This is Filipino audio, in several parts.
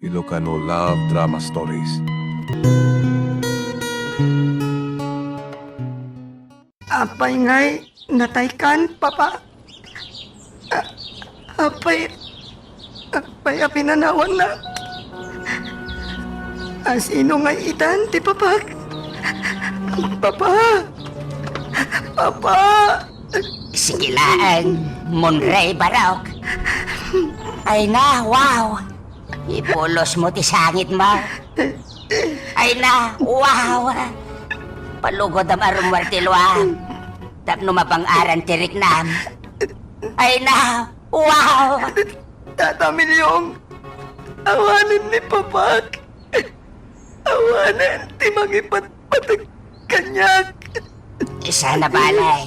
Ilocano Love Drama Stories. Apay ngay, nataykan, papa. Apay pinanawan na. Sino ngay itan, ti papag? Papa! Papa! Sigilaan, Monray Barok. Ay na, wow! Ipulos mo ti sangit mo. Ay na, wow! Palugod ang arumwar tilwa. Tapno mapang-aran tirik nam. Ay na, wow! Tata Milyong, awanan ni papag. Awanan, ti magipat-patag kanyak. Sana balay.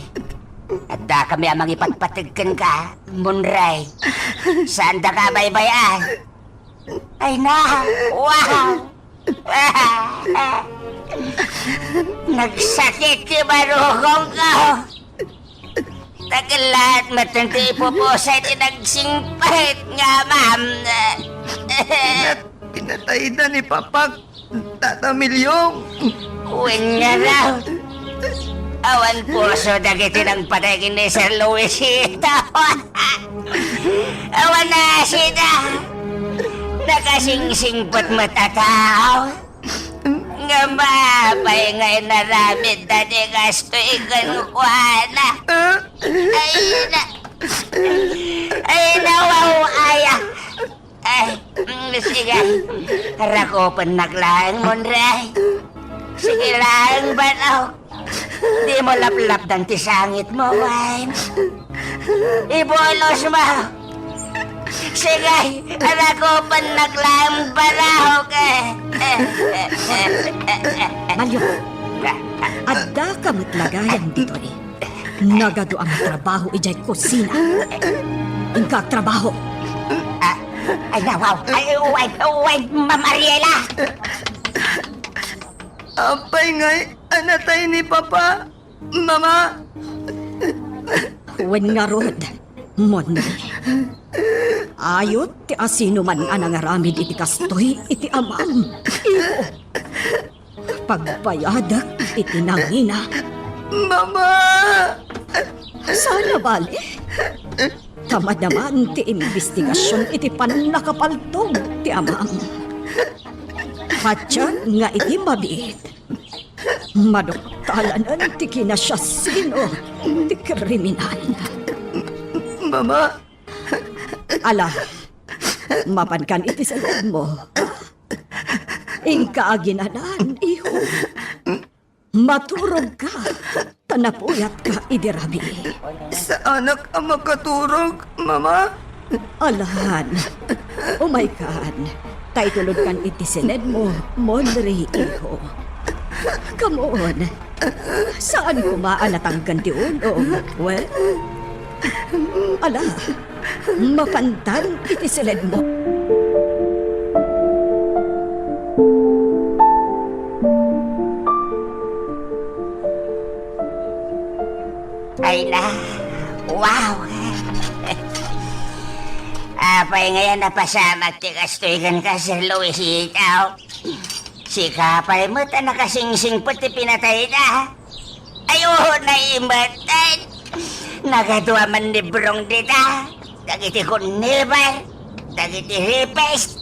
At da kami ang mangipatpatigkan ka, Monray. Saan da ka baybayan? Ay na, wow! Nagsakit si Barugong ka. Tagalat matanti ipupusay ti nagsingpahit nga, ma'am. Pinatay na ni papag, Tata Milyong. Uwin nga raw. Awan puso dagiti ng patagin ni Sir Luisito. Awan na sida. Nakasingsingpot matatao. Nga mapay ngay naramid na di gasto ikan kuwana. Ay na, wow, aya. Ay, sige. Harakopan naglaang, Monray. Sige lang, banaw. Di mo laplap ng tisangit mo, Wine. Ibolos mo. Sige, harakopan naglaang banaw ka. Malyo, adda ka matlagayan dito eh. Nagado ang trabaho ijay kusina. Ingka trabaho. Ay na, wow. Ay, wait, Ma'am Ariela. Apay ngay, anatay ni papa. Mama. Wen nga rod, Monday. Ayot ti asino man anangaramid iti kastoy iti amam. Iyo. Pagpayadak iti nangina. Mama. Sana bali. Tamad naman ti investigasyon iti panakapaltog ti amam. Patyan nga iti mabiit. Madoktalanan ti kinasyasino ti kriminal. Mama. Ala, mapankan iti sa loob mo. Ingkaaginanan, iho. Maturog ka, tanapuyat ka idirabi. Sa anak ang makaturog, Mama. Alahan, oh my God, tay tulod kan iti sined mo, Monray, iho. Come on, saan kumaan natanggan di ulo? Well, ala, mapantan iti sined mo. Ay na, wow. Apay ngayon napasamat ti kastoygan ka, Sir Luisito. Si kapay mo't nakasingsing ti pinatay na. Ayun na imbatan. Nagadwa man ni Brong dita. Dagiti kunnibar, dagiti ripes,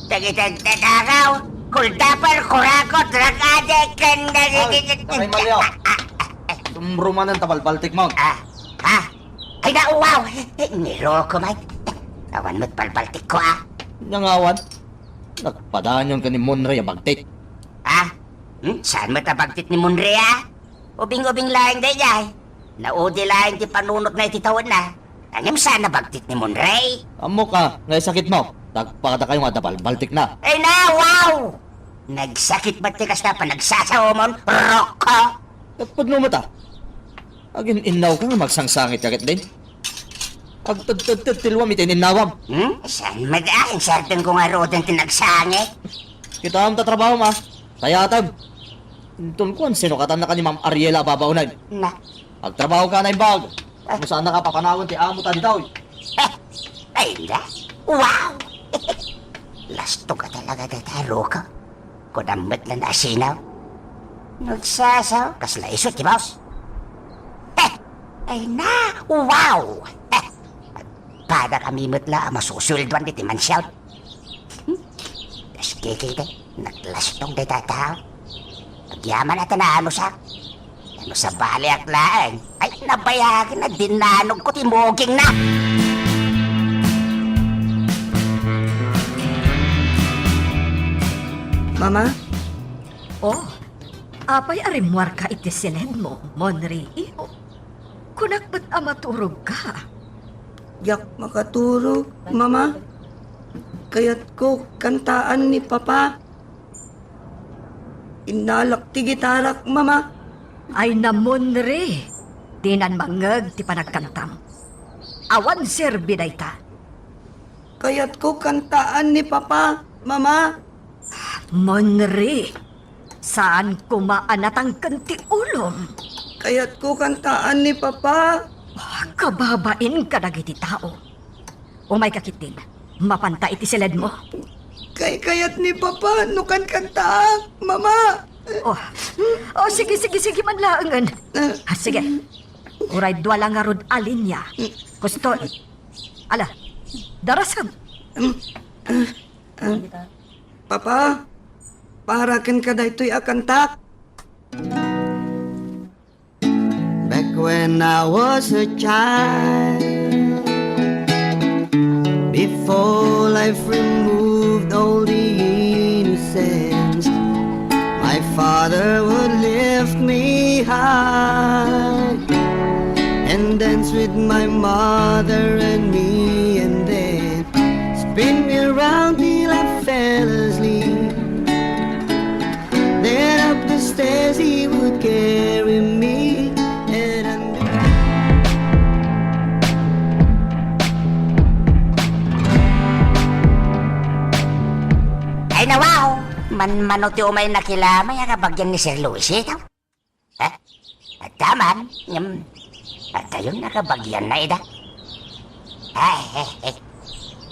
dagiti tatakaw, kuldapar, kurakot, rakade, kanda, dagiti... Ay, Malyo. Tumruman ng tabalbaltik mo. Ay na, wow! Niloko man. Awan mo't palbaltik ko, Nangawan. Nagpadaan yung kanin Monray ang bagtik. Saan mo't abagtit ni Monray, Ubing-ubing laing dayay. Naudi laing ti panunot na ititawan na. Angim saan nabagtit ni Monray? Amo ka, ngay sakit mo. Tagpakata kayo nga tabalbaltik na. Ay na, wow! Nagsakit ba't ti kas na pa nagsasawa mo, Rocco? Nagpadnumata. Agin inaw ka nga magsangsangit kakit din. Agtagtagtilwa mitin inawam. Saan madahin sartan ko nga rodan tinagsangit? Kita ang tatrabaho ma. Sayatan. Intun ko ang sinukatan na ka ni Ma'am Ariela babaunay. Na, Agtrabaho ka na yung bag. Kung saan nakapapanawon ti amo ta daw. ay na, wow! Lasto ka talaga dataro ka. Kunamit lang na asinaw. Nagsasaw, kasla isot, di boss? Ay na, wow! Pada kami matla, masusulduan di timansyaw. Das kikita, naglastong di tataw. Nagyaman natin na ano sa... Ano sa bali at laeng? Ay, nabayagin na dinanog ko timoging na! Mama? Oh, apay arimwar ka iti silid mo, Monri. Kunak ba't amaturog ka? Yak makaturog, Mama. Kaya't ko kantaan ni Papa. Inalak ti gitarak, Mama. Ay na Monri. Dinan mangag ti panagkantam. Awan serbi day ta. Kaya't ko kantaan ni Papa, Mama. Monri, saan kumaanatang kanti ulom? Kaya't ko kantaan ni Papa. Kababain ka nagiti tao. Umay kakitin, mapanta iti silid mo. Kayat ni Papa, nukan kanta, Mama. Sige manlaangan. Sige, uray dwa lang nga rod alinya. Gusto, ala, darasam. Papa, parakin ka daytoy akantak. Back when I was a child, before life removed all the innocence, my father would lift me high and dance with my mother and me, and then spin me around till I fell asleep. Then up the stairs he would carry me, and under... Ay na wow! Man ti umay nakilamay ang kabagyan ni Sir Luis ito. At taman, at ayun nakabagyan na ida.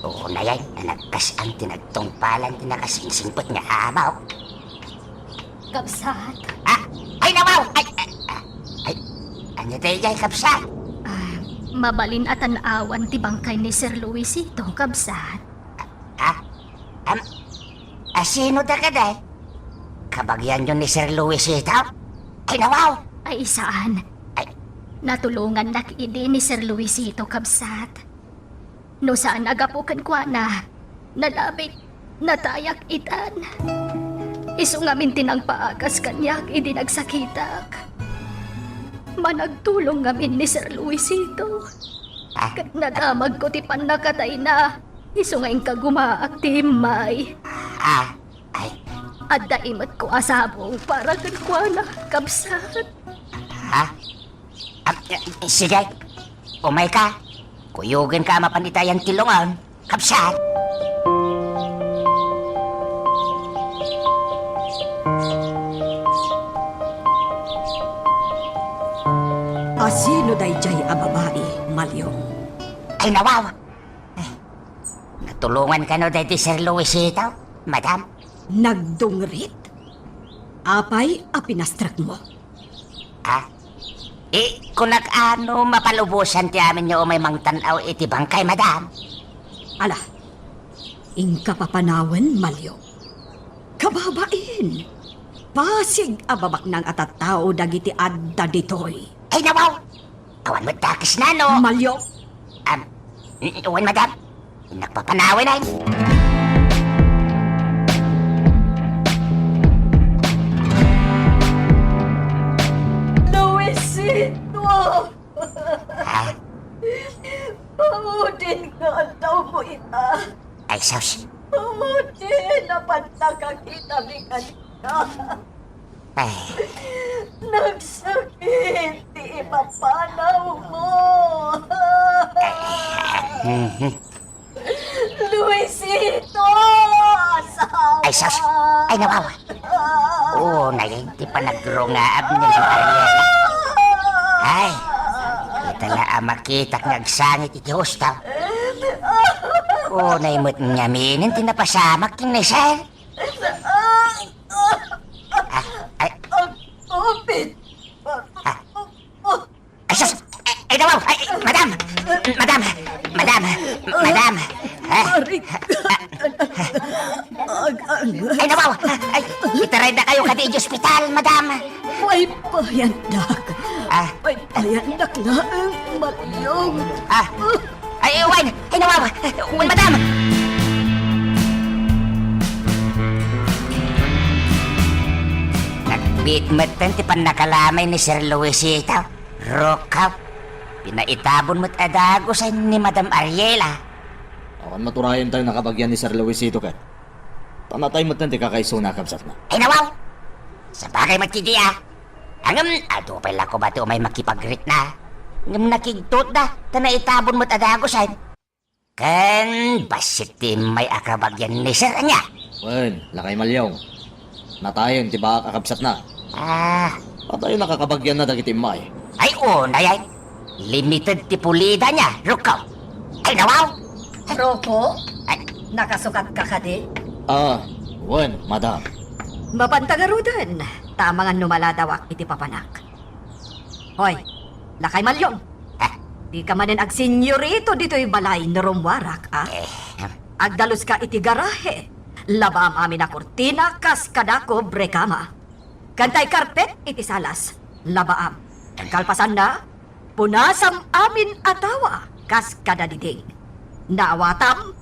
Oo na yan, nagkas ang tinagtungpalan, tinakasingsingpot nga amaw. Kapsat, Ay nawaw! Ay, ano tayo dyan, kapsat? mabalin at awan ti bangkay ni Sir Luisito, kapsat. Sino da ka day? Kabagyan yun ni Sir Luisito? Ay nawaw! Ay saan? Ay. Natulungan nakidi ni Sir Luisito, kapsat. No saan agapukan kwa na, nalabik, natayak itan. Iso ngamin tinang paagas kanyak, idi nagsakitak. Managtulong ngamin ni Sir Luisito. Kat nadamag ko ti panakatay na, iso ngayon kagumaak ti himay. Ay. At daimat ko asabong para kankwa na, kapsat. Sige, umay ka. Kuyugin ka mapanitayan tilungan, kapsat. Asino day jay a babae, Malyong? Ay nawaw! Natulungan ka no dahil Sir Luisito, madam? Nagdungrit? Apay a pinastrak mo? Kung nag-ano mapalubusan ti amin nyo may mangtanaw iti bangkay, madam? Ala, ingka papanawan, Malyong. Kababain, pasig ababak ng atatao dagiti adda ditoy. Ay nawaw! Awan mo takis na, no? Malyong, Uwan, madam. Nagpapanawin ay. Luisito! Pamudin ka ang tao mo ita. Ay, sus. Pamudin na pantakakita bigan ka. Ay, Nagsakit, di ipapanaw mo. Luisito! Asawa! ay, sus. Ay, nawawa. Oo, di pa nagrungaab nilang Ariela. Ay, kita la makitak nagsangit iti hostaw. Unay mo't ngaminin, tinapasamak yung ni sir. Ay, Upit! ay, sus! Ay, nawaw! Ay, madam! Madam! Madam! Madam! Ay, nawaw! Ay, itaray na kayo kadi sa ospital, madam! May payandak! Ah, May payandak na ang Malyong! ay, Wayne! Ay, nawaw! Wayne, madam! Nagbitmatan ti pan nakalamay ni Sir Luisito. Rokaw. Pinaitabon mo't adago sa ni Madam Ariela. Awan maturayan tayo nakabagyan ni Sir Luisito ka. Tanatay mo tanti kakaisuna kabsat na. Ay, nawaw! Sa bagay matidi Angam, ato pa ko ba may makipagrit na? Ngam nakigtot na, tanaitabon mo't adago sa kan basit ti may akabagyan ni Sir niya. Wen, lakay Malyong. Natayon, di ba kakabsat na? Patayo nakakabagyan na dagiti may. Ay, una yan. Limited ti pulida niya, Rukaw. Ay, nawaw! Roko, Ay, nakasukat ka kadi? Wen, madam. Mapantagarudan, tama nga numaladawak iti papanak. Hoy, lakay Malyong. Di ka manin ag senyorito dito'y balay ni Rumwarak, Agdalos ka iti garahe. Labam amin na kurtina, kas kadako brekama. Kantay karpet iti salas. Labaam. Kalpasan na, punasam amin atawa, kas kadadiding. Naawatam,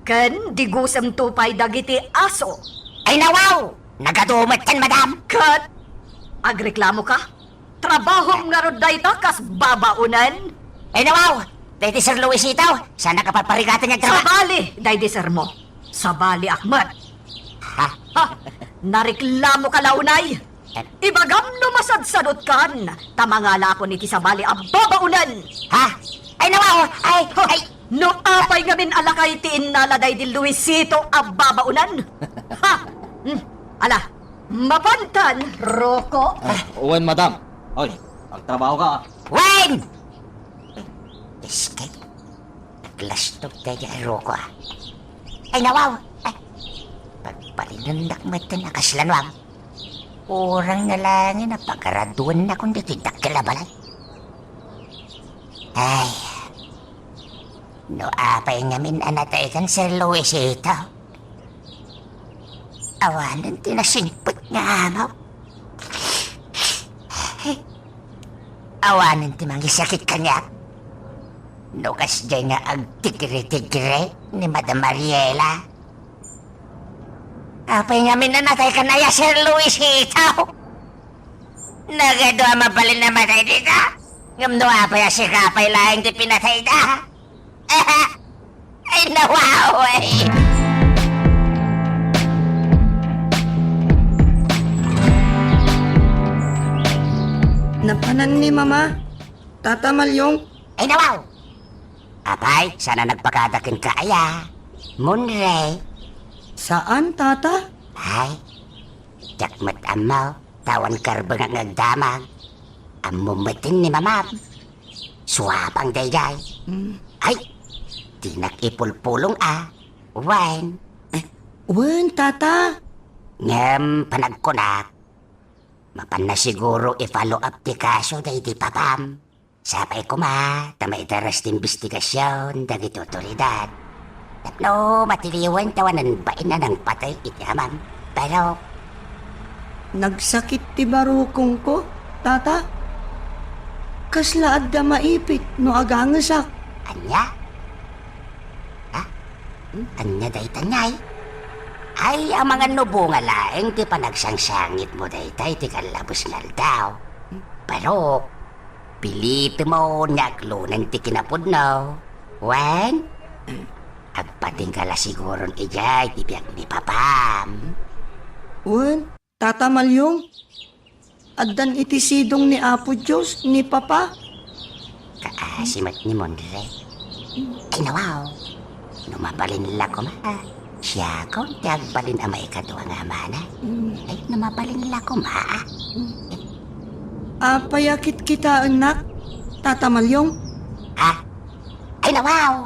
ken digusam tupay dagiti aso. ay, nawaw! Nagadumat kan, madam! Kat, agreklamo ka? Trabaho nga ro dayta kas babaunan? Ay, nawaw! Dahil ti Sir Luisito, sana kapaparigatan niya trabaho. Sabali, daydiser mo. Sabali, Ahmad. Ha? Nareklamo ka launay. Ibagam lumasadsadot kan. Tamangala ko niti sabali ang babaunan. Ha? Ay, nawaw! Ay, ay! No apay nga min alakay tiin naladay di Luisito ang babaunan. Ha? Ala, mapantan, Roko. Wen, madam. Oy, magtrabaho ka. Wayne! Iskay. Naglastog tayo Roko, Ay, nawaw! Ay, pagpalinandak mo ito nakaslanwang. Urang na lang na pagkaraduan na kung dito dakkilabalan. Ay, no apay ngamin anatay kan Sir Luisito. Awanan tinasingpot nga amaw. Awanan ti mangisakit kanya. No kas dyan nga ang tigre-tigre ni Madam Mariela. Apay ngamin nanatay ka na ya, Sir Luisito. Nagadwa mabalin na matay dito. Ngamdo apay si kapay lahing di pinatay da. Ay, nawaw eh. Napanan ni Mama. Tata Malyong. Ay, nawaw! Apay, sana nagpakadakin ka aya. Munray. Saan, Tata? Ay, jakmat amaw. Tawan karbang ang nagdamag. Amumatin ni Mamam. Suwapang dayday. Ay, di nakipulpulong Wine. Wen, Tata. Ngam panagkunak. Mapan na siguro i-follow up ti kaso day di papam. Sapay ko tamay teras ti investigasyon dagiti otoridad. Tapno matiliwan tawanan bain na ng patay iti amam. Pero, Nagsakit ti barukong ko, Tata. Kaslaad da maipit no agangasak. anya? Anya day tanyay? Ay, ang mga nubo nga laeng ti panagsangsangit mo day tay ti kalabos ngal daw. Pero, pilito mo naklunan ti kinapudno. Wen? Agpating ka la siguron ijay ti biyak ni papam. Wen, Tata Malyong. Addan iti sidong ni Apo Diyos ni Papa. Kaasimat ni Mondre. Ay, nawaw. Numabalin nila ko siya ko, tiagbalin ang maikadwa nga mana. Ay, numabalin nila ko Payakit kita, anak. Tata Malyong. Ay, nawaw.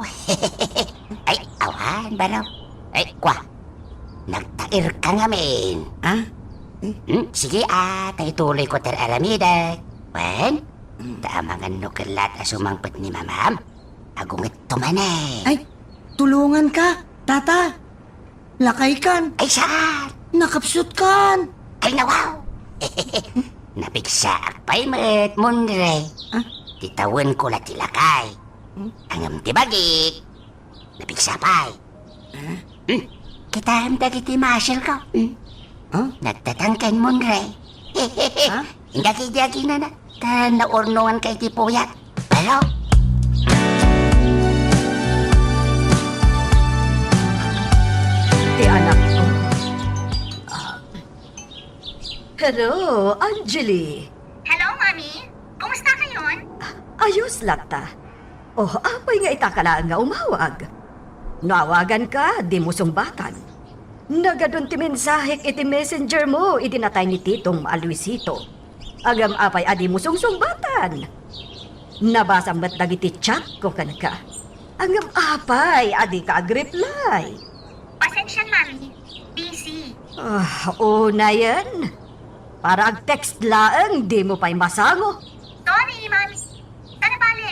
Ay, awa. Bano? Ay, kwa. Nagtair ka nga, men. Ah? Sige, tayo tuloy ko ter aramida. Wen? Tamangan no kalat asumangpet ni mamam. Agungit tumanay. Ay, tulungan ka, tata. Lakay kan, Ay, saan? nakapsut kan. Ay, nawaw. Napigsaak pa'y met, mundre. Ah? Titawan ko la tilakay. Angam tibagik. Napigsa pa'y. Kita ang dagiti masyal ko. Huh? Nagtatangkan mundre. Ha? Dagi-dagi na na. Naurnungan kay ti puyat. Pero, Ti anak ko. Hello, Anjali. Hello, Mami. Kumusta kayon? Ayos lata. Oh, apay nga itakalaan nga umawag. Nawagan ka, di mo sumbatan. Nagadun ti mensahek iti messenger mo, itinatay ni Titong Luisito. Agam apay adi mo sumbatan. Nabasa ba't dagiti chat ko kan ka. Agam apay adi ka ag-reply. Pasensya, Mami. Busy. Una yan. Para ag-text laang, di mo pa'y masango. Sorry, Mami. Sana bale.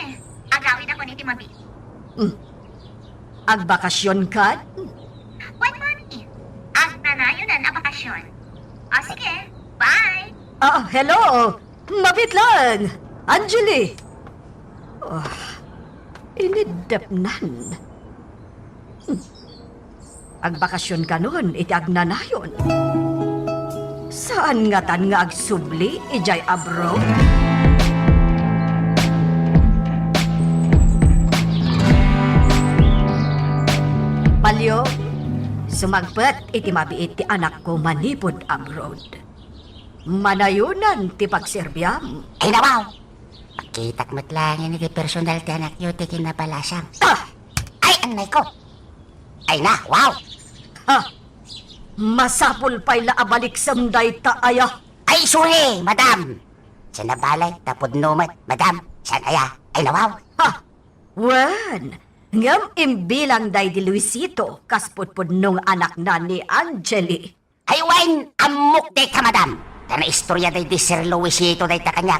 Agawin ako ni Timabi. Agbakasyon ka? Why, Mami? Ang nanayonan ang bakasyon. O sige, bye! Hello! Mabit lang! Anjali! Inidapnan. Agbakasyon ka nun, iti agnanayon. Saan nga tan nga agsubli, ijay abroad? Palyo, sumagpet iti mabiit ti anak ko manipod abroad. Manayunan ti pagserbyam. ay nawaw. Magkitak matlangin iti personal ti anak yu ti kinapalasang. Ay, anay ko. Ay na, wow. Ha! Masapul pa'y laabalik samday taaya. Ay, sorry, madam. Sa nabalay, tapod numat, madam. San aya? Ay nawaw. Ha! Wan! Ngam imbilang day di Luisito, kasputpud nung anak na ni Angeli. Ay, wain, amok day ka, madam. Na istorya day di Sir Luisito day ta kanyak.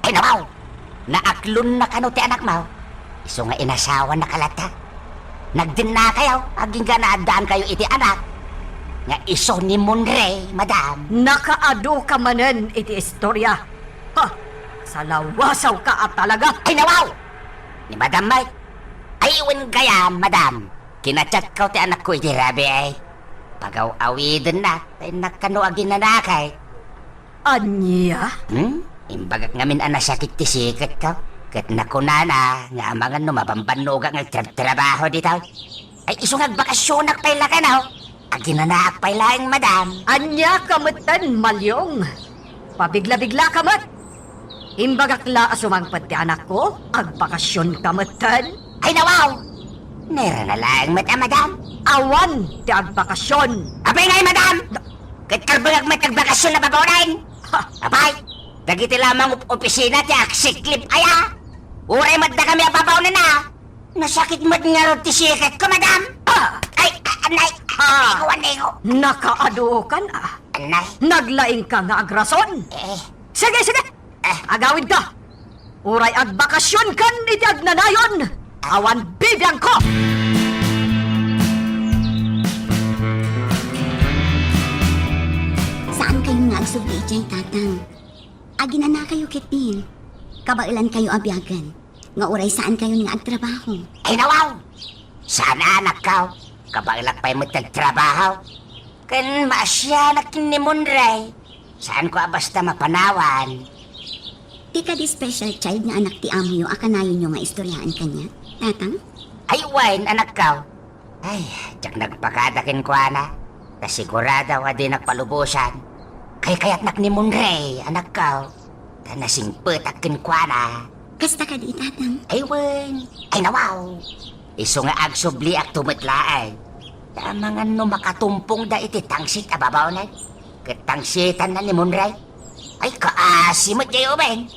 Ay nawaw. Naaklon na kano ti anak mo. Iso nga inasawa na kalata. Nagdin na kayo, aging ganaadaan kayo iti anak. Nga iso ni Munre, madam. Nakaado ka manen iti istorya. Ha! Salawasaw ka at talaga. Ay nawaw! Ni Madam Mike. Ay iwan kaya, madam. Kinachat ko ti anak ko iti rabi ay. Pagaw-awidin na, ay nakano agin nanakay. Anya? Imbagak ngamin anasakit ti sikat ko. Kat nakunana, nga amangan no mabambanuga nga trabaho dito. Ay iso ngagbakasyonak pa'y lakanaw. Agin nanaak pa'y laing, madam. Anya kamutan, malyong. Pabigla-bigla kamat. Imbagakla sumangpad ti anak ko, agbakasyon kamutan. Ay nawaw! Nera na laing mata, madam. Awan ti agbakasyon. Abay ngay, madam! Kat karbagag matagbakasyon na babaunain. Ha! Abay! Dagiti lamang opisina ti aksiklip aya. Uray madda kami ababaw na. Nasakit mad nga ro ti sikat ko, madam. Ay, anay. Anay ko. Nakaado ka na. Anay. Naglaing ka nga agrason. Sige, sige. Agawid ka. Uray agbakasyon kan iti agnanayon. Awan bibiyang ko. Saan kayo nga agsubli dyan, tatang? Agina na kayo kitin. Kabailan kayo abyagan. Nga uray saan kayo nga agtrabaho. Ay nawaw. Sana anak ka. Kabailak pa'y mo tagtrabaho. Kan maasyanak ni Munray. Saan ko basta mapanawan. Di ka di special child nga anak ti amo yo, akanayon nyo nga istoryaan kanya. Tatang? Ay, wine, anak ka. Ay, tiyak nagpakadakin ko, ana. Kasigurada wa din nagpalubusan. Kaya't nak ni Munray, anak ka. Tanasingpet akin ko, ana. Kasta ka di, tatang? Ay, wine. Ay, nawaw. Iso nga agsubli ak tumitlaay. Tama nga no makatumpong da iti tangsit ababaw na. Katangsitan na ni Munray. Ay, kaasimot kayo, ben.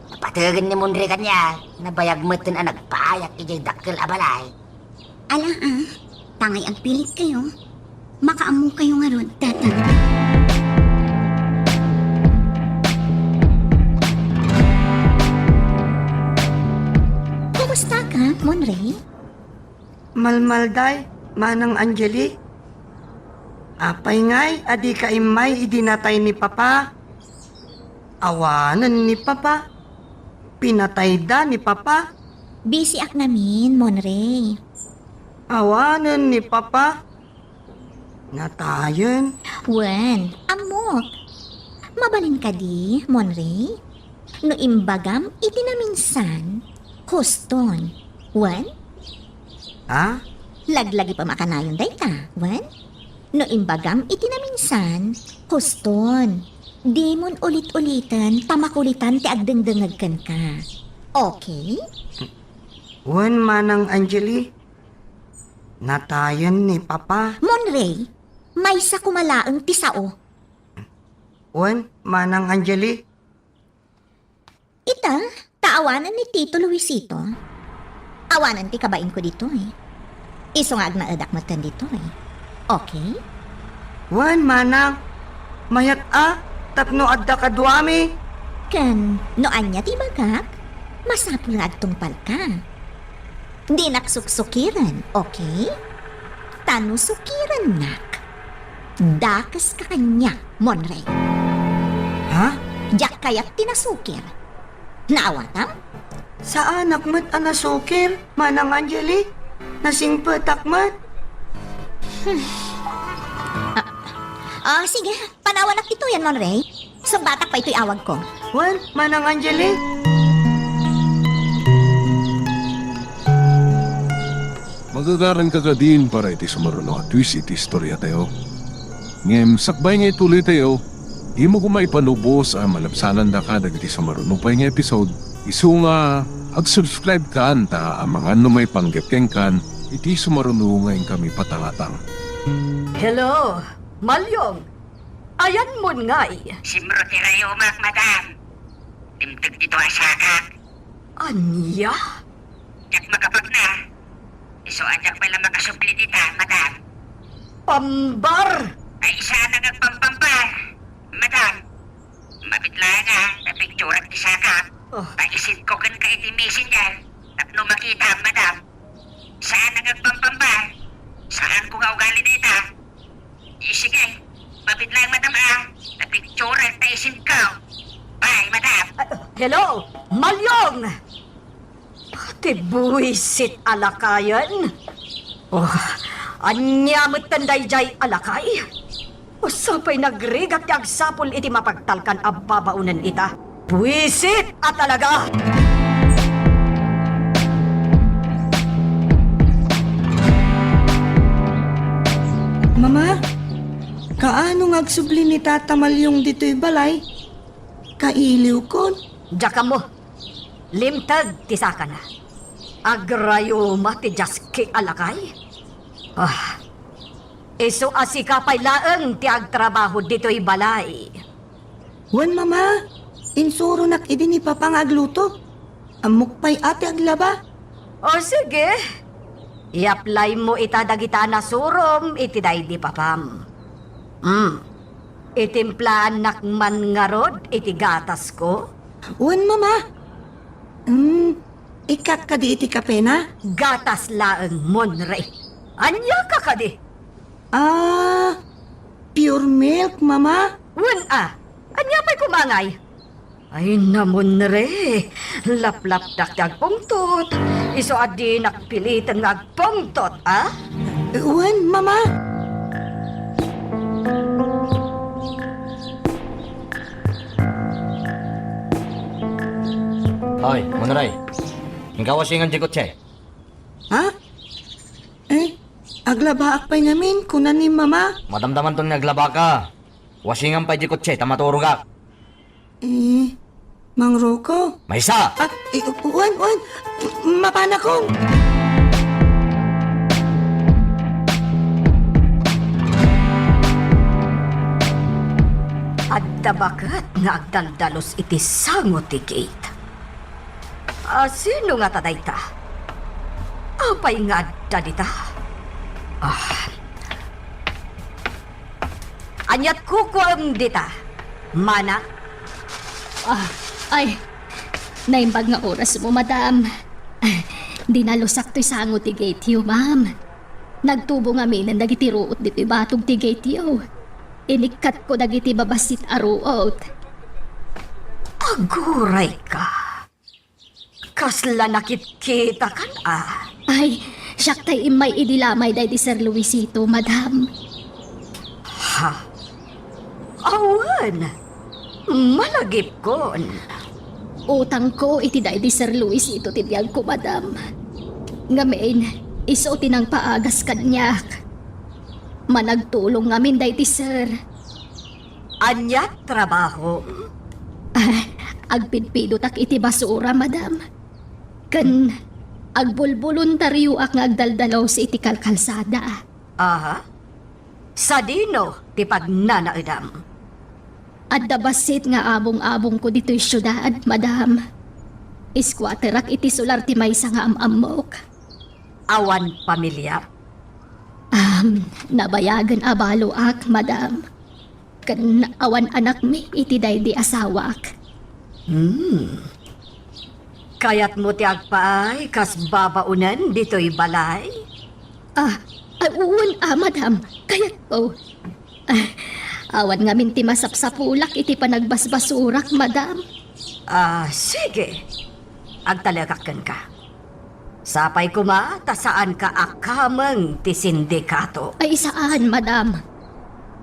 Napatagan ni Munray kanya. Nabayag mo tin ang nagpayak ijay dakil abalay. Ala Tangay ang pilit kayo. Makaamong kayo nga ron, tatang. Kumusta ka, Monray? Malmalday, Manang Angeli. Apay ngay, adi ka imay idinatay ni Papa. Awanan ni Papa. Pinatay da ni Papa. Busy ak namin, Monray. Awanan ni Papa. Natayon. Wen, amok. Mabalin ka di, Monray. No imbagam, iti na minsan. Huston. Wen? Ha? Laglagi pa makanayon day ta, wen? No imbagam, iti na minsan. Huston. Di mon ulit-ulitan, pamakulitan ti agdengdengagkan ka. Okay? Wan Manang Angeli. Natayon ni Papa. Monray, may sa kumalaang tisao. Wan Manang Angeli. Ita, taawanan ni Tito Luisito. Awanan ti kabain ko dito eh. Iso nga agnaadak matan dito eh. Okay? Wan Manang. Mayat tapno adda kadwami. Kan, no anya ti bagak, masapul nga agtungpal ka. Di naksuksukiran, okay? Tano sukiran nak. Dakas ka kanya, Monray. Ha? Diyak kaya't tinasukir. Naawatam? Saan akmat anasukir, Manang Angeli? Nasingpetakmat. Sige, panawanak ito yan, Monray. Sumbatak pa ito'y awag ko. Wan Manang Angeli. Magagaran ka din para iti sumaruno at twist iti istorya tayo. Ngem, sakbay nga ituloy tayo. Imo ko maipanubos ang malapsanan da ka dagiti sumaruno pa nga episode. Isu nga, ag-subscribe ka anta ang mga may panggapkeng kan iti sumaruno ngayon kami patangatang. Hello, Malyong. Ayan mo nga'y. Simro ti rayo umak, madam. Timtag dito asakak. Anya? Jak makapag na. Iso ajak pala makasupli dita, madam. Pambar! Ay isa na nagpampambar. Madam, mabitla na, napicture at isakak. Oh. Paisid ko kan ka iti messenger. Tapno makita, madam. Saan na nagpampambar? Saan ko nga ugali dita? Sige, mabitla madam napicture at taisin ko. Bye, madam. Hello, Malyong! Ate buwisit alakayan? Oh, anya mo't tanday jay alakay? Usapay nagrigat ti agsapol iti mapagtalkan ababaunan ita. Buwisit at talaga! Mama, kaano ngagsubli ni Tata Malyong dito'y balay? Kailiw kon. Diyaka mo, limtag ti saka na. Agrayo ti jaski alakay? Iso asikapay laeng ti agtrabaho dito'y balay. Wan mama, insuro nak idi ni Papa nga agluto. Amukpay ate aglaba. O sige, i-apply mo itadagita na surom iti di papam. Itimplaan nakman nga rod iti gatas ko. Wan mama. Ikat ka di iti kapena? Gatas laeng monre. Anya ka kadi? Pure milk mama. Wan anya pa'y kumangay? Ay namon re, laplap dakdag pungtot. Iso adi nakpilitan nga agpungtot, Wan mama. Ay, Monray. Ikaw wasingan di kotse. Ha? Aglaba akpay ngamin kunan ni mama. Madamdaman tong naglaba ka. Wasingan pa di kotse, tamaturo ka. Mang Rocco. May isa! Wan. Mapana ko. Adda bakat nga agdaldalos iti sangot ti Kate. Sino nga taday ta? Apay nga adda dita? Anyat kukuam dita. Mana, Ay, naimbag nga oras mo, madam. Di nalusak to'y sango ti gate yo, ma'am. Nagtubo nga minan dagiti ruot dito'y batog ti gate yo. Inikat ko dagiti babasit a ruot. aguray ka. Kasla nakit-kita kan Ay, siyak tay imay idilamay day di Sir Luisito, madam. Ha? Awan. Malagip kon. Utang ko iti day di Sir Luisito tibiyag ko, madam. Ngamin, iso tinang paagas kanyak. Managtulong ngamin day ti Sir. Anyat trabaho. Agpidpido tak iti basura, madam. Kan agbulboluntaryo ak nga agdaldalaw sa iti kalkalsada. Aha. Sa dino, ti pagnanaidam. At dabasit nga abong-abong ko dito'y syudad, madam. Isquaterak iti solar ti maysa nga amamok. Awan pamilya. Nabayagan abalo ak, madam. Kan awan anak mi iti day di asawak. Kayat mo ti agpaay, kas babaunan dito'y balay. Uwan, madam. Kayat ko. Awan nga min ti masapsapulak iti panagbasbasurak, madam. Sige. Agtalagakan ka. Sapay kuma, ta saan ka akamang ti sindikato. Ay saan, madam?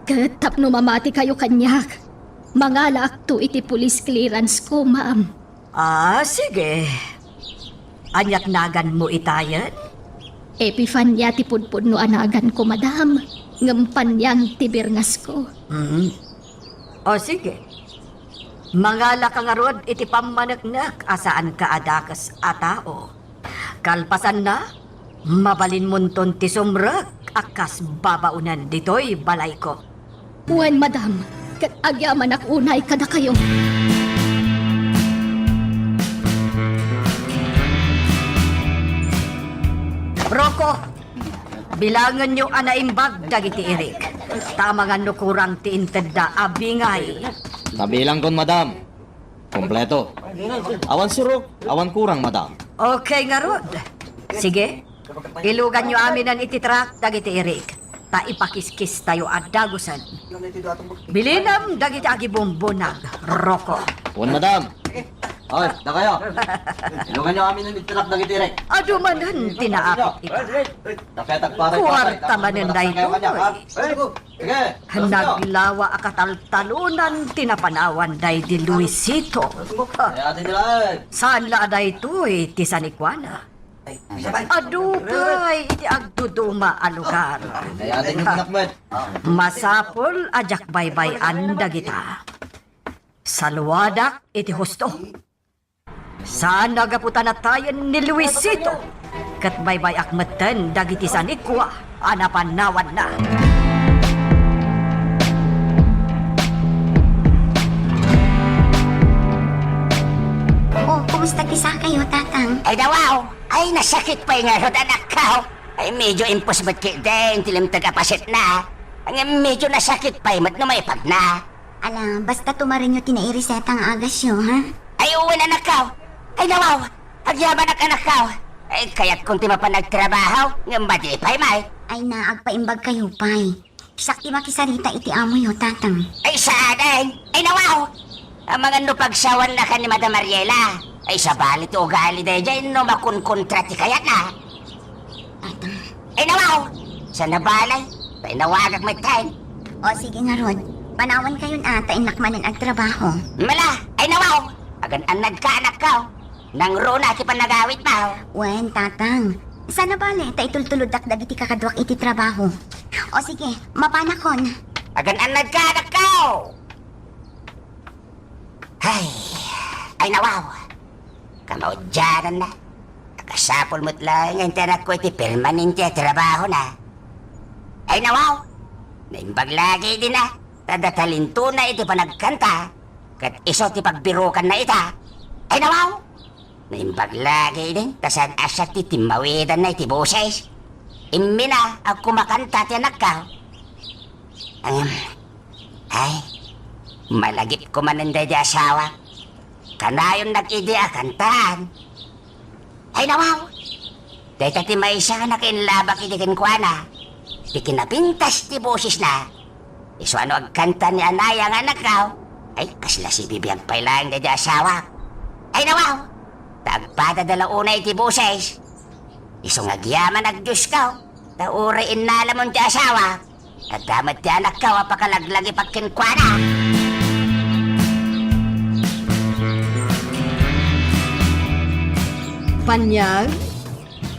Katap no mamati kayo kanyak. Mangalak to iti police clearance ko, ma'am. Sige. Anyat nagan mo itayan? Epifanya ti pudpud no anagan ko, madam. Ngampan yang tibirngas ko. Sige. Mangala ka nga rod iti pamanagnak asaan ka adakas a tao. Kalpasan na, mabalin munton ti sumrak akas babaunan dito'y balay ko. Uwan, madam. Kat agyaman ak unay kada kayo. Roko, bilangan nyo anaimbag dagiti irik. Tama nga no kurang ti intedda abingay. Kabilang kon, madam. Kompleto. Awan sirok, awan kurang, madam. Okay nga rod. Sige, ilugan nyo aminan ititrak dagiti irik. Ta ipakiskis tayo adagusan. Bilinam dagiti agibumbunag, Roko. Uwan, madam. Oy, na kayo. Ilungan nyo amin ng itirak na gitirek. Adumanan tinaakot ika. Napetag para Kuwarta manen na ito. Sige. Naglawa akataltalunan tinapanawan day di Luisito. Kaya atin nila eh. Saan la day ito ti Sanikwana? Adupay iti agduduma a lugar. Kaya atin yung pinakmet. Masapol ajak baybay-an dagita. Salwadak iti husto. Saan nagaputan na tayo ni Luisito? Kat baybay akmatan dagiti sanikwa anapanawan na. Kumusta kisa kayo, tatang? Ay dawaw, ay nasakit pa yung arod anak ka. Ay medyo impossible din, tilim tagapasit na. Ang medyo nasakit pa yung matnumaypag na. Ala, basta tumarin nyo tinairiseta ang agasyo, ha? Ay uwan anak ka. Ay dawaw, agyaban anak ka. Ay kaya't kung ti mapanagtrabaho, ng badi pa'y may. Ay naagpaimbag kayo, pay. Sakti makisarita iti amo yo, tatang. Ay saan ay? Ay nawaw. Ang mga nupagsawan na ka ni Madam Mariela. Ay sa balit o gali day dyan no makunkontra ti kayat na. Tatang. Ay nawaw. Sa nabalay, ay nawagag may time. O sige nga, Rod. Panawan kayon ata inakmanan ag trabaho. Mala, ay nawaw. Agan ang nagkaanak ka. Nang rona ti panagawit pa. Wen, tatang. Sana bale, ta itultuludak dagiti kakadwak iti trabaho. O sige, mapanakon. Agan ang nagkaanak ka. Ay nawaw. Kamaudyanan na. Nakasapol mo't lang ang tanak ko iti permanente trabaho na. Ay nawaw. Naimbag lagi din na. Tadatalinto na iti panagkanta. Kat iso ti pagbirukan na ita. Ay nawaw. Naimbag lagi din. Tasad asyak ti timawidan na iti boses. Imina, ang kumakanta tiyanak ka. Ay, malagip ko mananday di asawa. Kanayon nag-idea kantahan. Ay nawaw. Dahil tati may isa ka nakinlabak idikin ko na. Di kinapintas ti boses na. Iso ano agkanta ni anaya nga nakaw. Ay, kasla si bibiyang pailang di asawa. Ay nawaw. Tagpadadala unay ti boses. Iso nga giyaman agdiyos ka. Tauri inalamon ti asawa. At damat ti anak ka apakalaglagi pagkinkwana. Panyag,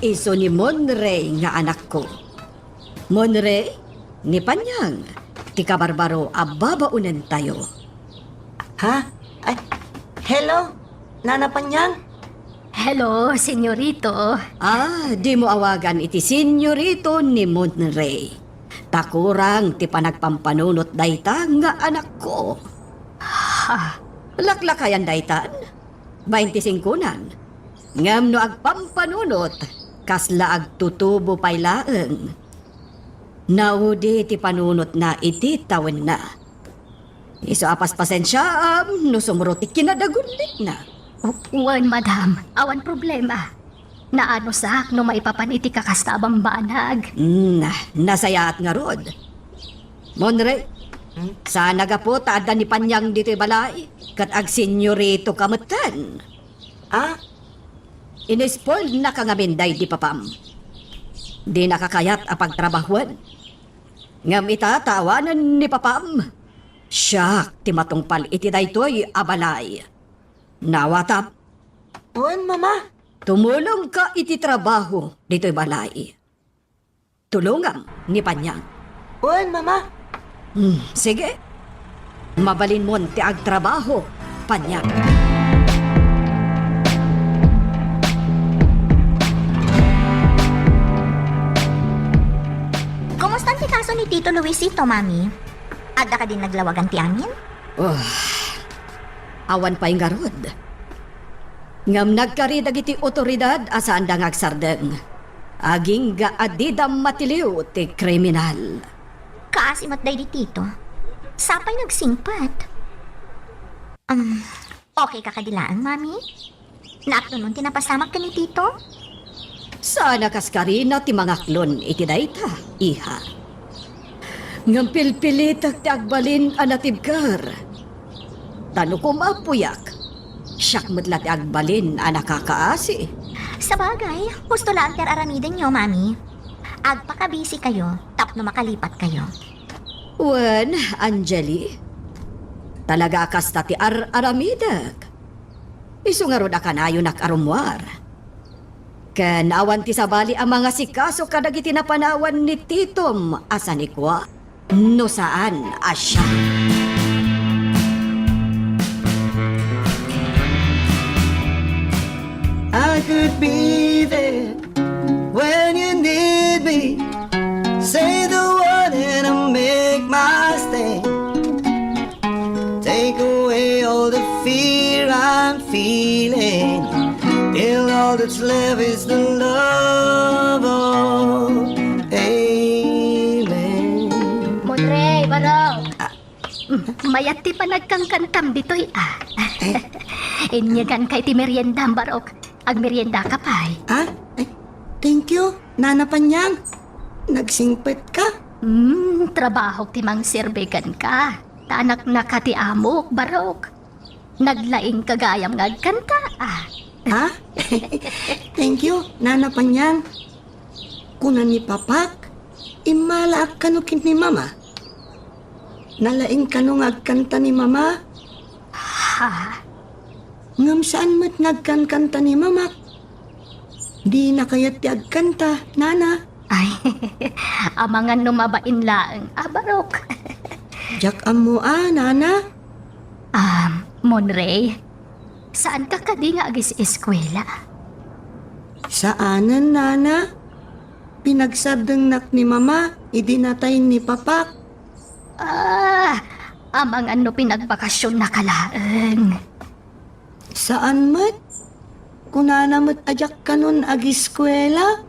iso ni Monrey nga anak ko. Monrey, ni Panyag, ti kabarbaro ababaunan tayo. Ha? Ay, hello? Nana Panyang? Hello, senyorito. Di mo awagan iti senyorito ni Monrey. Takurang ti panagpampanunot dayta nga anak ko. Laklakayan daytan, 25 ngam no agpampanunot, kasla agtutubo pay laeng. Naudi ti panunot na iti tawen na. Iso apas pasensyam, no sumuro ti kinadagulit na. Wan, madam. Awan problema. Naano sak no maipapaniti kakastabang banag. Nasayaat nga rod. Monrey, sana ga po taada ni Panyang dito'y balay, kat ag senyorito kamutan. Ah, Inispoil na kangaminday di papam. Di nakakayat apag trabahuan. Ngam itatawanan ni papam. Siya, timatungpal iti daytoy abalay. Nawatap, uwan mama. tumulong ka iti trabaho dito'y balay. Tulungam ni Panyang. Uwan mama. Sige, mabalin mo ti agtrabaho, Panyang. Kumusta ang kaso ni Tito Luisito, Mami? Ada ka din naglawagan ti amin? Awan pa'y garod. Ngam nagkaridag iti otoridad asaan da ngagsardeng. Aging gaadidam matiliw ti kriminal. Kaasimat day di Tito. Sapay nagsingpat. Okay ka kadilaan, Mami? Naapto nun tinapasamak ka ni Tito? Sana kaskarina ti mga klon iti dayta, iha. Ngam pilpilitak ti agbalin anatibkar. Tano kumapuyak. Siyak matla ti agbalin anakakaasi. Sa bagay, gusto lang ter aramiden nyo, Mami. Agpakabisi kayo, tapno makalipat kayo. Wen, Anjali. Talaga kasta ti aramidag. Isu nga rod akanayo nakarumwar. Kanawan ti sabali ang mga sikaso kadag iti napanawan ni Titom asanikwa. No saan asya. I could be there when you need me. Say the word and I'll make my stand. Take away all the fear I'm feeling. Till all that's left is the love of amen. Monrey, baraw. Mayat ti panagkangkantam dito'y Inyagan kay ti merienda, barok. Ag merienda ka pa'y. Ah, ay, thank you, Nana Panyang. Nagsingpit ka. Trabaho ti mang sirbegan ka. Tanak na ka ti amok, barok. Naglaing kagayam ngagkanta, Ha? Thank you, Nana Panyang. Kunan ni Papak, imalaak kanukin ni Mama. Nalaing kanong agkanta ni Mama. Ha? Ngam saan mo't nagkankanta ni Mama? Di na kayat ti agkanta, Nana. Ay, amangan numabain laang, barok. Jak amo Nana. Monrey, saan ka kadi nga agis eskwela? Saanan, Nana? Pinagsabdang nak ni Mama, idinatay ni Papak. Amangan no pinagbakasyon na kalaang. Saan mo't? Kunana mo't ajak kanon agiskwela?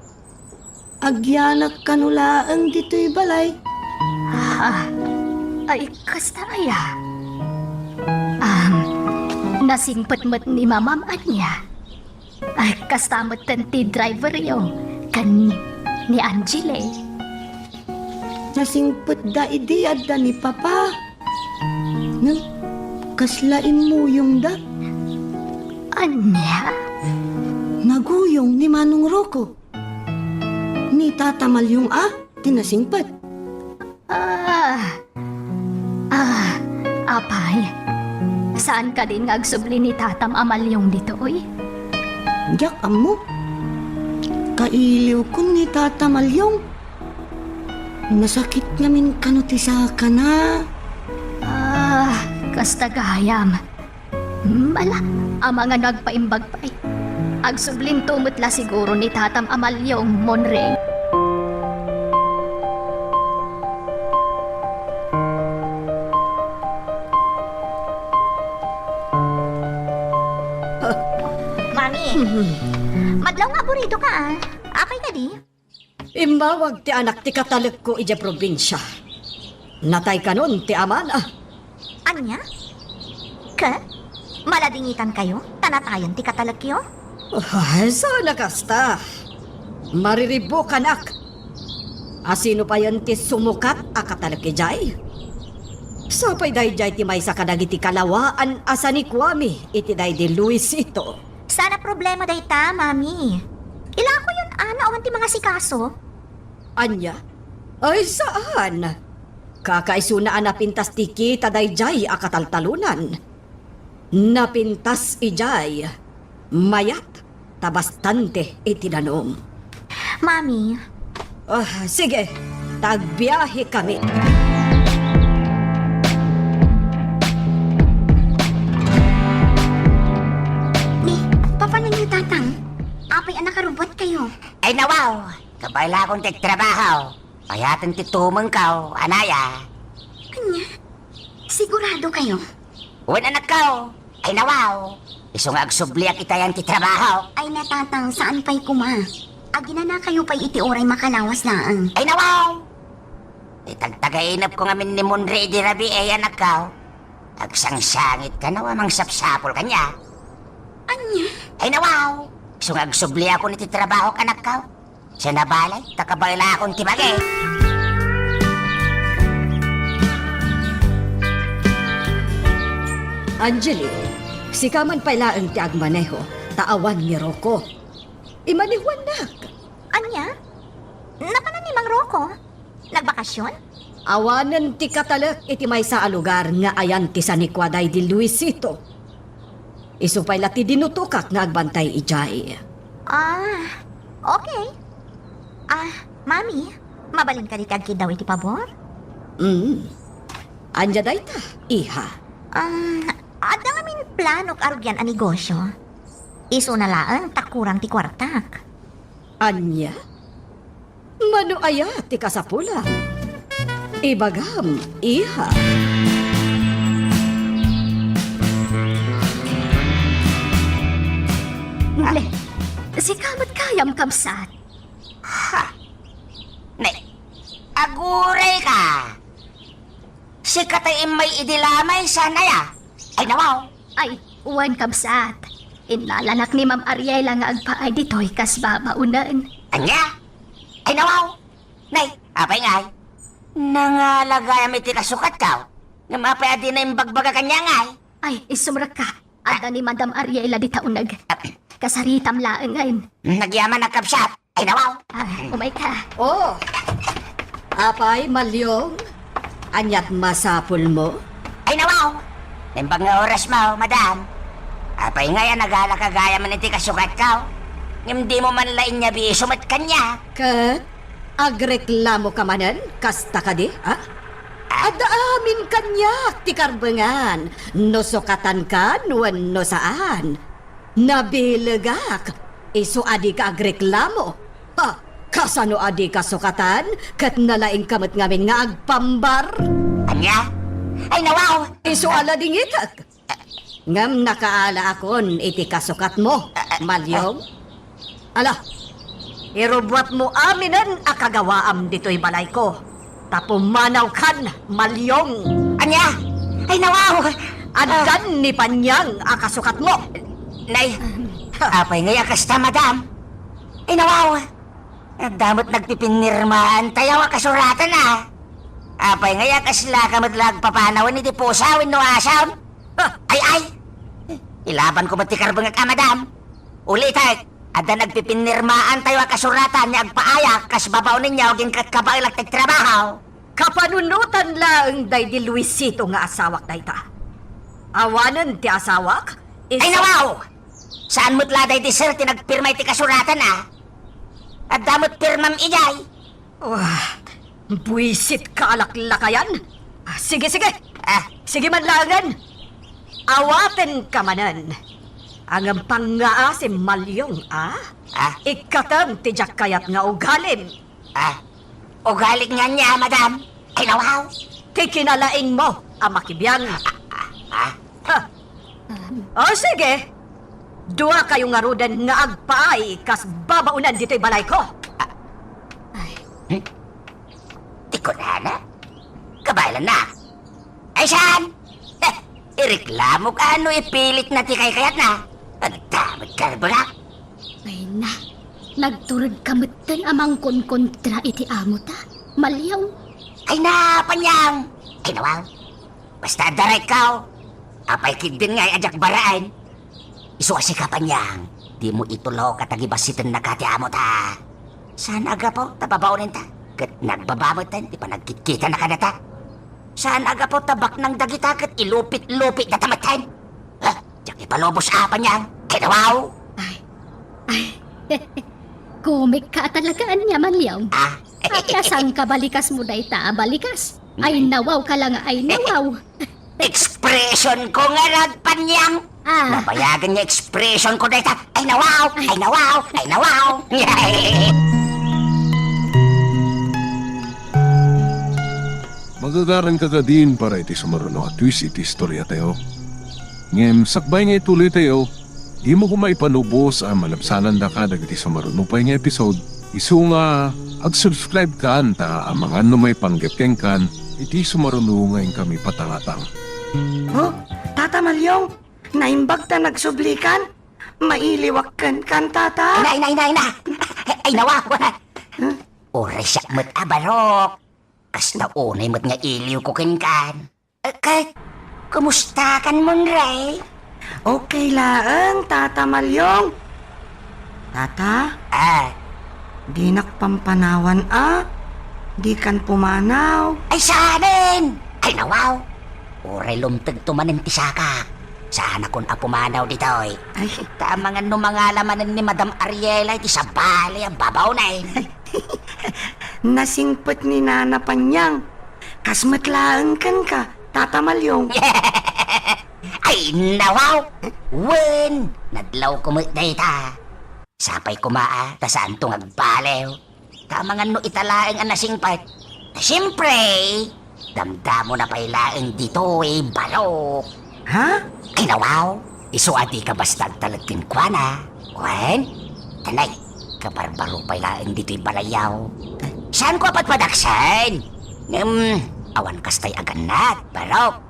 agyanak kanulaang dito'y balay. Ay, kastaya. Nasingpot-mot ni mamam niya. Ay, kastamot ti driver yung kan ni Angele. Nasingpot da idiyad da ni Papa. Nang kaslain mo yung da. Anya? Naguyong ni Manong Rocco. Ni Tata Malyong tinasingpot. Apay. Saan ka din ngagsubli ni Tatam Amalyong dito, oy? Yak mo. Kailiw ko ni Tata Malyong. Nasakit namin kanutisa ka na. Kastagayam. Mala, ang mga nagpaimbag pa'y. Agsublin tumutla siguro ni Tatam Amalyong Monre. Mami, madlaw nga burito ka Apay ka di? Imawag ti anak ti katalag ko ija probinsya. Natay ka nun ti aman Anya? Ka? Maladingitan kayo? Tanatayan ti katalagyo? Ay, sana kasta. Mariribo kanak. Asino pa yan ti sumukat a katalagijay? Sapay dayjay ti may sa kadagiti kalawaan asa ni Kwame iti day di Luisito. Sana problema day ta, mami. Ila ko yun, naon ti mga sikaso? Anya? Ay, saan? Kakaisunaan na pintas tiki tadayjay a kataltalunan. Napintas ijay. Mayat tabastante itinanom. Mami, Sige, tagbiyahe kami. ni, papanan niyo tatang? Apay anak karubot kayo. Ay nawaw, kabaila akong tigtrabaho. Payatan titumang ka, anaya. Anya? Sigurado kayo? Uwan anak ka, ay nawaw. Iso nga agsubliak itayan titrabaho. Ay natatang, saan pa'y kuma? Agina na kayo pa'y iti oray makalawas laang. Ay nawaw. Itagtagainap ko nga min ni Monre di Rabi ay anak ka. Agsangsangit ka nawa mang sapsapol kanya. Anya? Ay nawaw. Iso nga agsubli ako ni titrabaho anak ka. Siya nabalay, takabayla akong timage. Angeli, si kaman pailaan ti agmaneho, taawan ni Rocco. Imaniwanak. Anya? Napanan ni Mang Rocco? Nagbakasyon? Awanan ti katalak iti may sa alugar nga ayan ti sanikwaday di Luisito. Isupay lati dinutukak nga agbantay ijay. Okay. Mami, mabalin ka di kagkid daw iti pabor? Anya day ta, iha. Ada nga min planok arugyan a negosyo. Iso na laang takurang ti kwartak. Anya? Mano aya ti kasapula? Ibagam, iha. Le, si kamat kayam kamsat. Ne, aguray ka. Si katay may idilamay sana ya. Ay nawaw. Ay, uwan kamsat. Inalanak ni Ma'am Ariela nga agpaay dito'y kas babaunan. Anya? Ay nawaw. Nay, apay ngay. Nangalagay mi ti kasukat ka. Nga mapay adi na yung bagbaga kanya ngay. Ay, isumrak ka. Ada ni Madam Ariela di taunag. Kasaritam laang ngayon. Nagyaman na kapsat. Ay nawaw. Umay ka. Oh, apay malyong. Anyat masapul mo? Ay nawaw. Nimbang nga oras mo, madam. Apay nga yan, nagala-kagaya man iti kasukat ka. Ngam di mo man lain niya bisumat kanya. Kat, agreklamo ka manan? Kasta ka di, ha? Adaamin kanyak ti karbengan. No sukatan ka, no saan. Nabilagak. Iso adi ka agreklamo. Ha, kasano adi ka sukatan? Kat nalaing kamot ngamin nga agpambar. Anya? Ay nawaw. Iso ala dingitak. Ngam nakaala akon iti kasukat mo, Malyong. Ala, Irubwat mo aminan akagawaam dito'y balay ko. Tapumanaw kan, Malyong. Anya? Ay, nawaw! Andan ni Panyang akasukat mo. Nay, apay ngaya kasta, madam. Ay, nawaw! Damot nagpipinirmaan tayo kasuratan na. Apay ngaya kasla kamot lag papanawan iti pusawin no asam. Ay! Ilaban ko matikar bangag madam. Ulitak, ada nagpipinirmaan tayo kasuratan niya agpaaya kas babaw ninyo gin katkabailag tagtrabaho. Kapanunutan lang day di Luisito nga asawak dayta. Awanan ti asawak? Ay, nawaw! Saan mo't laday di sir tinagpirma iti kasuratan At damot pirmam ijay. Wah, buwisit ka alaklakayan. Sige. Sige manlangan. Awaten ka manan. Ang pangaa si Malyong, Ikatang tijak kayat nga ugalim. Ugalig nga niya, madam. Ay, nawaw! Tikinalaing mo ang makibiyang. Sige. Dua kayong ngarudan nga agpaay kas babaunan dito'y balay ko. Tikunana? Kabalan na. Ay, saan? Ireklamo ka ano ipilit na ti kay-kayat na. Ang damot ka na. Ay na, nagturod kamutan amang kontra iti amo ta. Malyaw. Ay na, Panyang! Ay, nawaw. Basta daray ka. Apay kid din nga ajak baraan. Isuasi ka, Panyang. Di mo itulo katagibasitan na kati amo ta. Saan aga po tababaunin ta? Kat nagbabamot ta, di pa nagkikita na kanata. Saan aga po tabak ng dagita kat ilupit-lupit na tamatan? Diyak ipalobos ka, Panyang. Ay, nawaw. Kumik ka talagaan niya, Malyaw. Akasang kabalikas mo day ta, balikas. Ay nawaw ka lang, ay nawaw. Expression ko nga nagpanyang. Nabayagan niya expression ko dito. Ay nawaw! Ay nawaw! Ay nawaw! Magagaran ka din para iti sumaruno at twist iti istorya tayo. Ngem sakbay nga ituloy tayo. Di mo kumaipanubos ang malapsanan da ka dagiti sumaruno pa nga episode. Isu nga ag-subscribe ka anta ang mga may panggapkeng kan iti sumaruno ngayon kami patangatang. Oh, Tata Malyong, naimbag ta nagsublikan? Mailiwak kan tata? Ay nawaw! Oray siya mo't abarok. Kas na unay mo't nga iliw ko kinkan. Kay, kumusta kan mon, Ray? Okay lang, Tata Malyong. Tata, di nakpampanawan di kan pumanaw. Ay saanin! Ay nawaw! Oray lumtag tumanin ti saka. Sana kun apumanaw ditoy. Ay, Tamangan no mga lamanan ni Madam Ariela iti sa bali ang babaw na nasingpot ni Nana Panyang. Kasmatlaan kan ka, Tata Malyong. Ay nawaw! Wen! Nadlaw kumit data. Sapay kumaa, ta saan tong agbalew. Tamangan no italaeng ang nasingpat. Siyempre, damdamo na pailaeng dito balok. Ha? Ay nawaw! Isuati ka basta talagtin kwa na. Wen? Tanay, kabarbaro pailaeng dito'y balayaw. Saan ko apat padaksan? Awan kastay aganat, balok.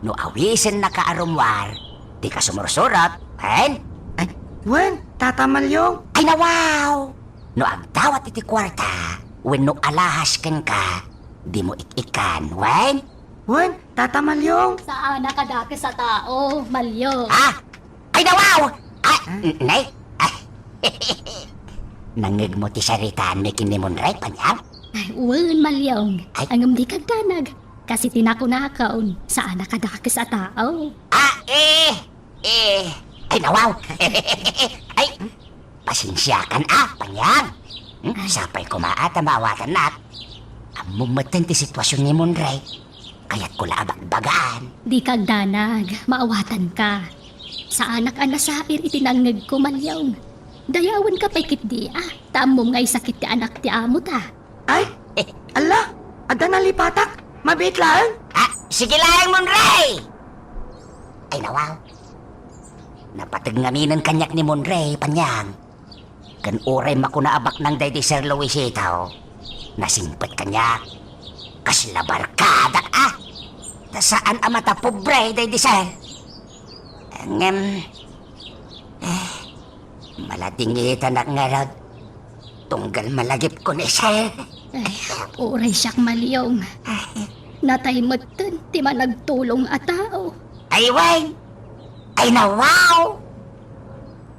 No awisen na kaarumwar, di ka sumursurot, Wen? Ay, Wen, Tata Malyong. Ay nawaw! No agdawat iti kwarta, when no alahas ken ka, di mo ikikan, Wen? Wen, Tata Malyong. Saan nakadaki sa tao, Malyaw? Ay nawaw! Nay? Nangig mo ti saritaan may kinimunray, Panyang? Ay, uwan, Malyaw. Ay. Ang umdi kag danag. Kasi tinako-nakaon. Saan nakadaki sa tao? Ay nawaw! Ay, pasensyakan Panyang. Sapay kumaat ang mawatan na. Ang mumatan ti sitwasyon ni Monray. Kaya't ko labag-bagaan. Di kag danag, maawatan ka. Sa anak ang nasair itinangag ko, Malyaw. Dayawan ka pa'y di Tamom nga'y sakit ti anak ti amo ta. Ay, ala, ada nalipatak. Mabit lang. Sige lang, Monray! Ay nawaw. Napatagngaminan kanyak ni Monray, Panyang. Kan oray makunaabak ng day di Sir Luisito. Nasimpet kanya. Kasla barkada Saan ang mata pobre day di Sir? Maladingitan ak nga rod. Tunggal malagip ko ni Sir. Uray siyak malyong. Nataymot dun, ti man nagtulong a tao. Ay, Wayne! Ay, nawaw!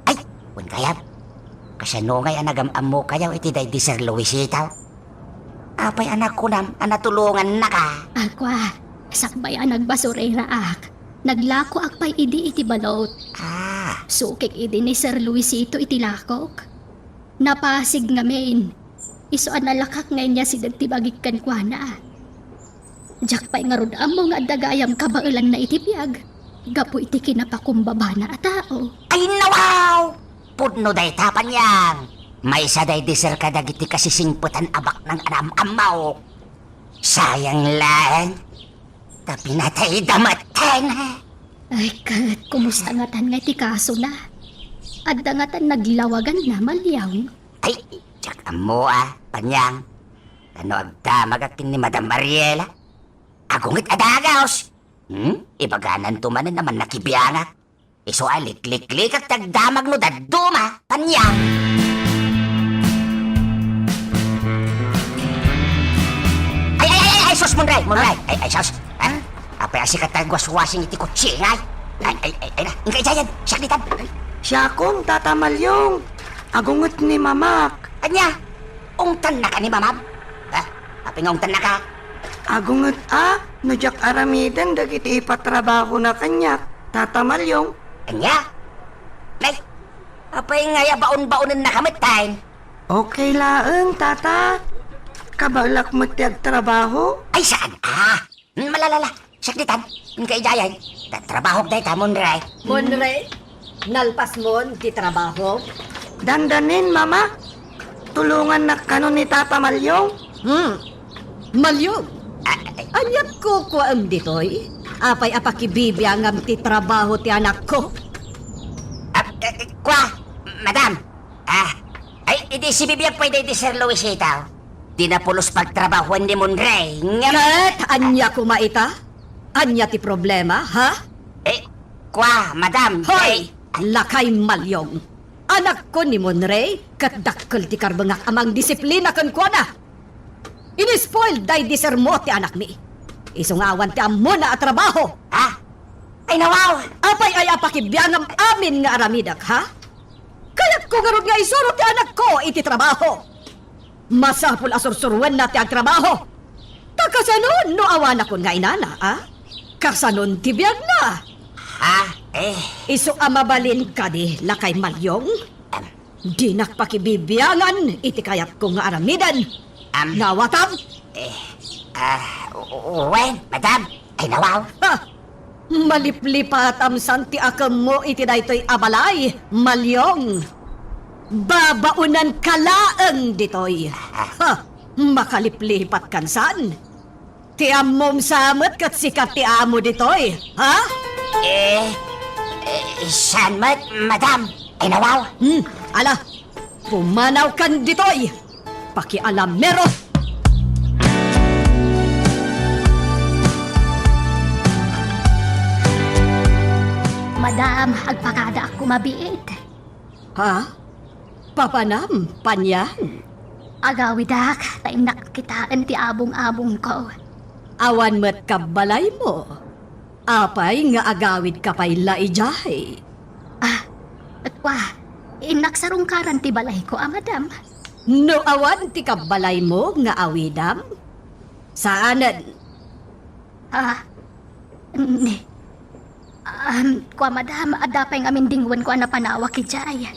Ay, wan kayap. Kasanungay ang nagamam mo kayaw iti day di Sir Luisito. Apay anak ko nam, anatulungan na ka. Akwa, sakbay ang nagbasurera ak. Naglako ak pa'y idi iti balot. Sukik idi ni Sir Luisito iti lakok. Napasig nga main. Iso ang nalakak ngayon niya si dagtibagik kan kwa na. Diyak pa'y nga rodam mo nga dagayam kabailan na itipyag. Gapo iti kinapakumbaba na a tao. Ay, nawaw! Pudno day tapan yang. May isa day di Sir kadagiti kasisingputan abak ng anam-amaw. Sayang lang. Tapi natay damatan. Ay, kat, kumusta nga tan nga iti kaso na? Adda nga tan naglawagan na malyaw. Ay, tsak amo panyang. Ano agdamag akin ni Madam Mariela? Agungit adagaos. Ibaganan tumanan naman nakibiyangak. Iso alik-lik-lik at tagdamag no daduma, panyang. Ay, sus, Munray. Ay, sus. Apay asikat tagwas-wasing iti kutsingay. Ay, na, ingkay dyan, saklitan. Siyakong, Tata Malyong. Agungot ni Mamak. Anya, ungtan na ka ni mamam. Apay nga ungtan na ka. Agungot najak aramidan dagiti ipatrabaho na kanya. Tata Malyong. Anya? Nay, apay nga baon-baonan na kamit tayo. Okay laeng, Tata. Kabalak mo tiyag trabaho? Ay, saan? Malalala. Saklitan. Ingkay dyan. Trabaho dahi ta, Munray. Monre, nalpas mon ti trabaho. Dandanin, Mama. Tulungan na kano ni Tata Malyong. Malyong, anyat ko ko ang ditoy. Apay apakibibiyangam ti trabaho ti anak ko. Kwa, madam. Ay, hindi si bibiyag pwede di Sir Luisito. Di na pulos pagtrabahuan ni Munray. Kat, anya kumaita? Anya ti problema, ha? Kwa, madam. Hoy! Lakay Malyong. Anak ko ni Monray, kat dakkel ti karbangak amang disiplina kan kwa na. Inispoil day di sir mo ti anak mi. Isungawan ti amo na at trabaho. Ay, nawaw. Apay ay apakibiyangam amin nga aramidak, ha? Kaya't ko garod nga isuro ti anak ko iti trabaho. Masapul asursurwan na ti ag trabaho. Takasanon no awan akon nga inana, ha? Kasanon ti biyag na. Iso amabalin ka di lakay Malyong. Di nakpakibibiyangan iti kayat ko nga aramidan. Nawatang? Wen, madam. Ay, nawaw. Maliplipat amsan ti akam mo iti daytoy abalay, Malyong. Babaunan kalaeng ditoy. Makaliplipat kansan. Ti amom samet kat sikat ti amo ditoy, ha? Saan mat, madam? Ay, nawaw. Ala, pumanaw kan ditoy. Pakialam meron. Madam, agpakada ako mabiit. Ha? Papanam, panyan. Agawidak, tayo nakitaan ti abong-abong ko. Awan met kabalay mo. Apay nga agawid ka pa'y laijay. At inaksarungkaran ti balay ko, madam. No awan ti kabalay mo nga awidam? Saanan? Madam, adapay ng aming dingwan ko na panawa ki Jay.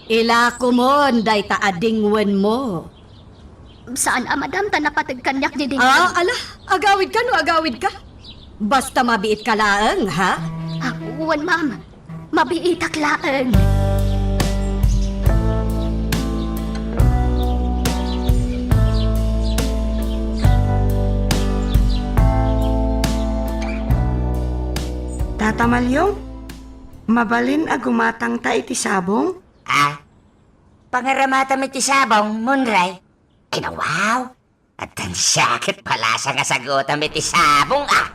Ila kumon, day taadingwan mo. Saan, madam, tanapatag kanyak di dingwan? Ala, agawid ka no, agawid ka. Basta mabiit ka laeng, ha? Uwan, ma'am. Mabiitak laeng. Tata Malyong, mabalin agumatang ta iti sabong? pangaramata mi ti sabong, Munray. Ay na wow! At ang sakit pala sa nga sagutan mi ti sabong, ah!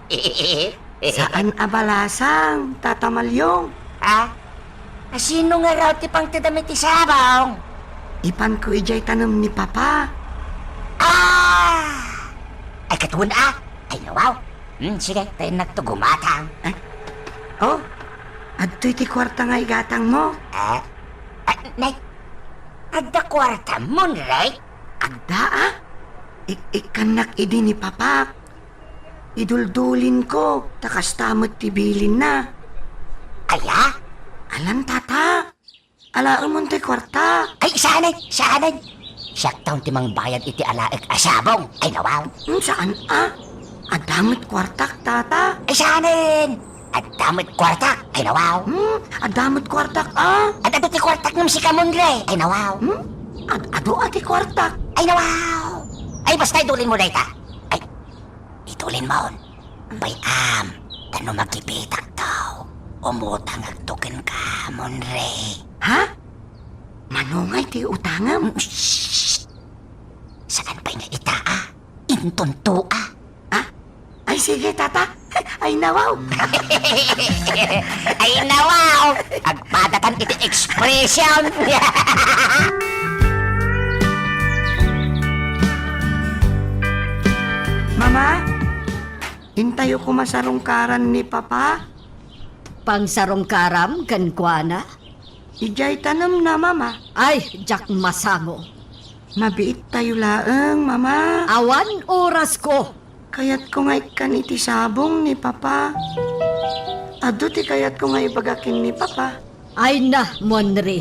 Saan abalasang, Tata Malyong? Ha? Sino nga raw ti pang tidami ti sabong? Ipan ko ijay tanong ni Papa. Ah! Ay katuon ah! Ay na wow! Sige, tayo nagtugumatang. Oh, adto'y ti kwarta nga igatang mo. Nay, agda kwarta, Munray? Agda ah? Ikanak idi ni Papa. Iduldulin ko, takas tamot tibilin na. Aya? Alam, Tata. Alaan mo ti kwarta. Ay, sanay! Siyak taon timang bayad iti alaik asabong. Ay nawaw! Saan ah? Adamot kwartak, Tata. Ay sanin! At damot kwartak. Ay nawaw! Adamot kwartak ah. At ato ti kwartak ng si Kamunre. Ay nawaw! Ado ati kwartak. Ay nawaw! Ay basta idulin mo na ita. Ay, idulin mo. Bayam, tano magkipitak daw. Umutang agtukin ka, Munre. Ha? Manungay ti utangam. Shhh! Saan pa nga ita ah? Intunto ah! Ay sige, Tata. Ay nawaw. Ay nawaw! Agpadatan iti expression! Mama, hintayo ko masarungkaran ni Papa. Pangsarong karam, kankwana? Ijay tanam na, Mama. Ay, jak masango. Mabiit tayo laeng, Mama. Awan oras ko. Kayat ko nga ikan iti sabong ni Papa. Ado ti kayat ko nga ibagakin ni Papa. Ay na, Monre.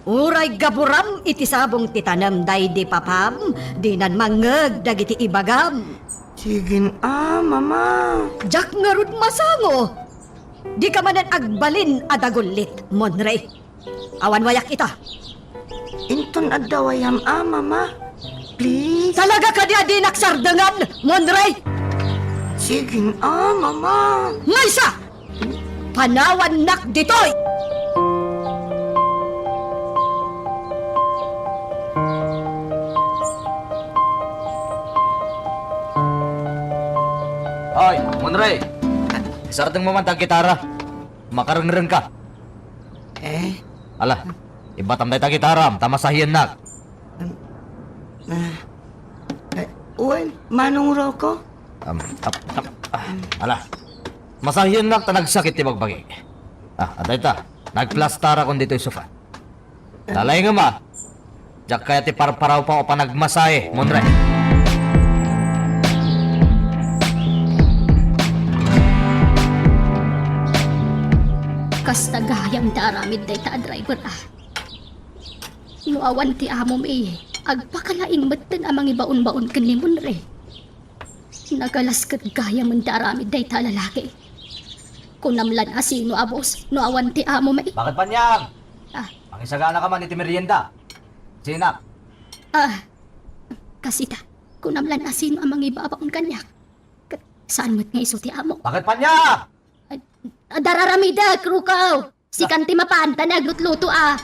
Uray gaburam iti sabong titanam day di papam. Di nan mangeg dagiti ibagam. Sigin Mama. Jak ngarud masango. Di ka manan agbalin adagulit, Monre. Awan wayak ita. Inton adawayam Mama. Please. Talaga ka di adi naksardangan, Monre. Sigin Mama. Maysa! Panawan nak ditoy! Hoy, Munray! Isardang mo man tang gitara. Makarang ka. Ala, ibatam tayo tang gitara. Tamasahiyan na. Uy, Manong Rocco. Ala, masahiyan na tanagsakit ti magbagi. Atay ta. Nagplastara kon dito yung sofa. Lalay nga ma. Diyak kaya ti parparaw pa o panagmasahe, Munray. Kas tagayang daramid day ta driver ah. Nuawan ti amom agpakalaing matan amang ibaon-baon kan ni Munre. Nagalas kat gaya man daramid day ta lalaki. Kunamlan asino abos, nuawan ti amom Bakit pa niyang? Ah. Pangisagana ka man iti merienda. Sinap. Kasi ta, kunamlan asino amang ibabaon kanyak. Saan mo't nga iso ti amo? Bakit pa niyang? Dararamida, krukaw! Si kanti mapanta na aglut-luto ah.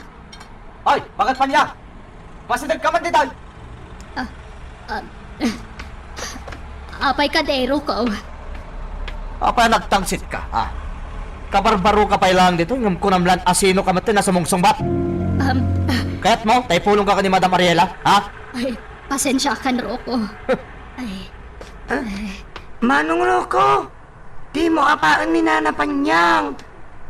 Ay, bakit pa niyang? Pasidag ka man dito. Apay kadero ko. Apa nagtangsit ka, ha? Kabarbaro ka pa ilang dito, yung kunamlan asino ka matin nasa mong sumbat. Kaya't mo, tayo pulong ka ni Madam Ariela, ha? Ay, pasensya ka na Rocco. Manong Rocco, di mo apaan ni Nana Panyang.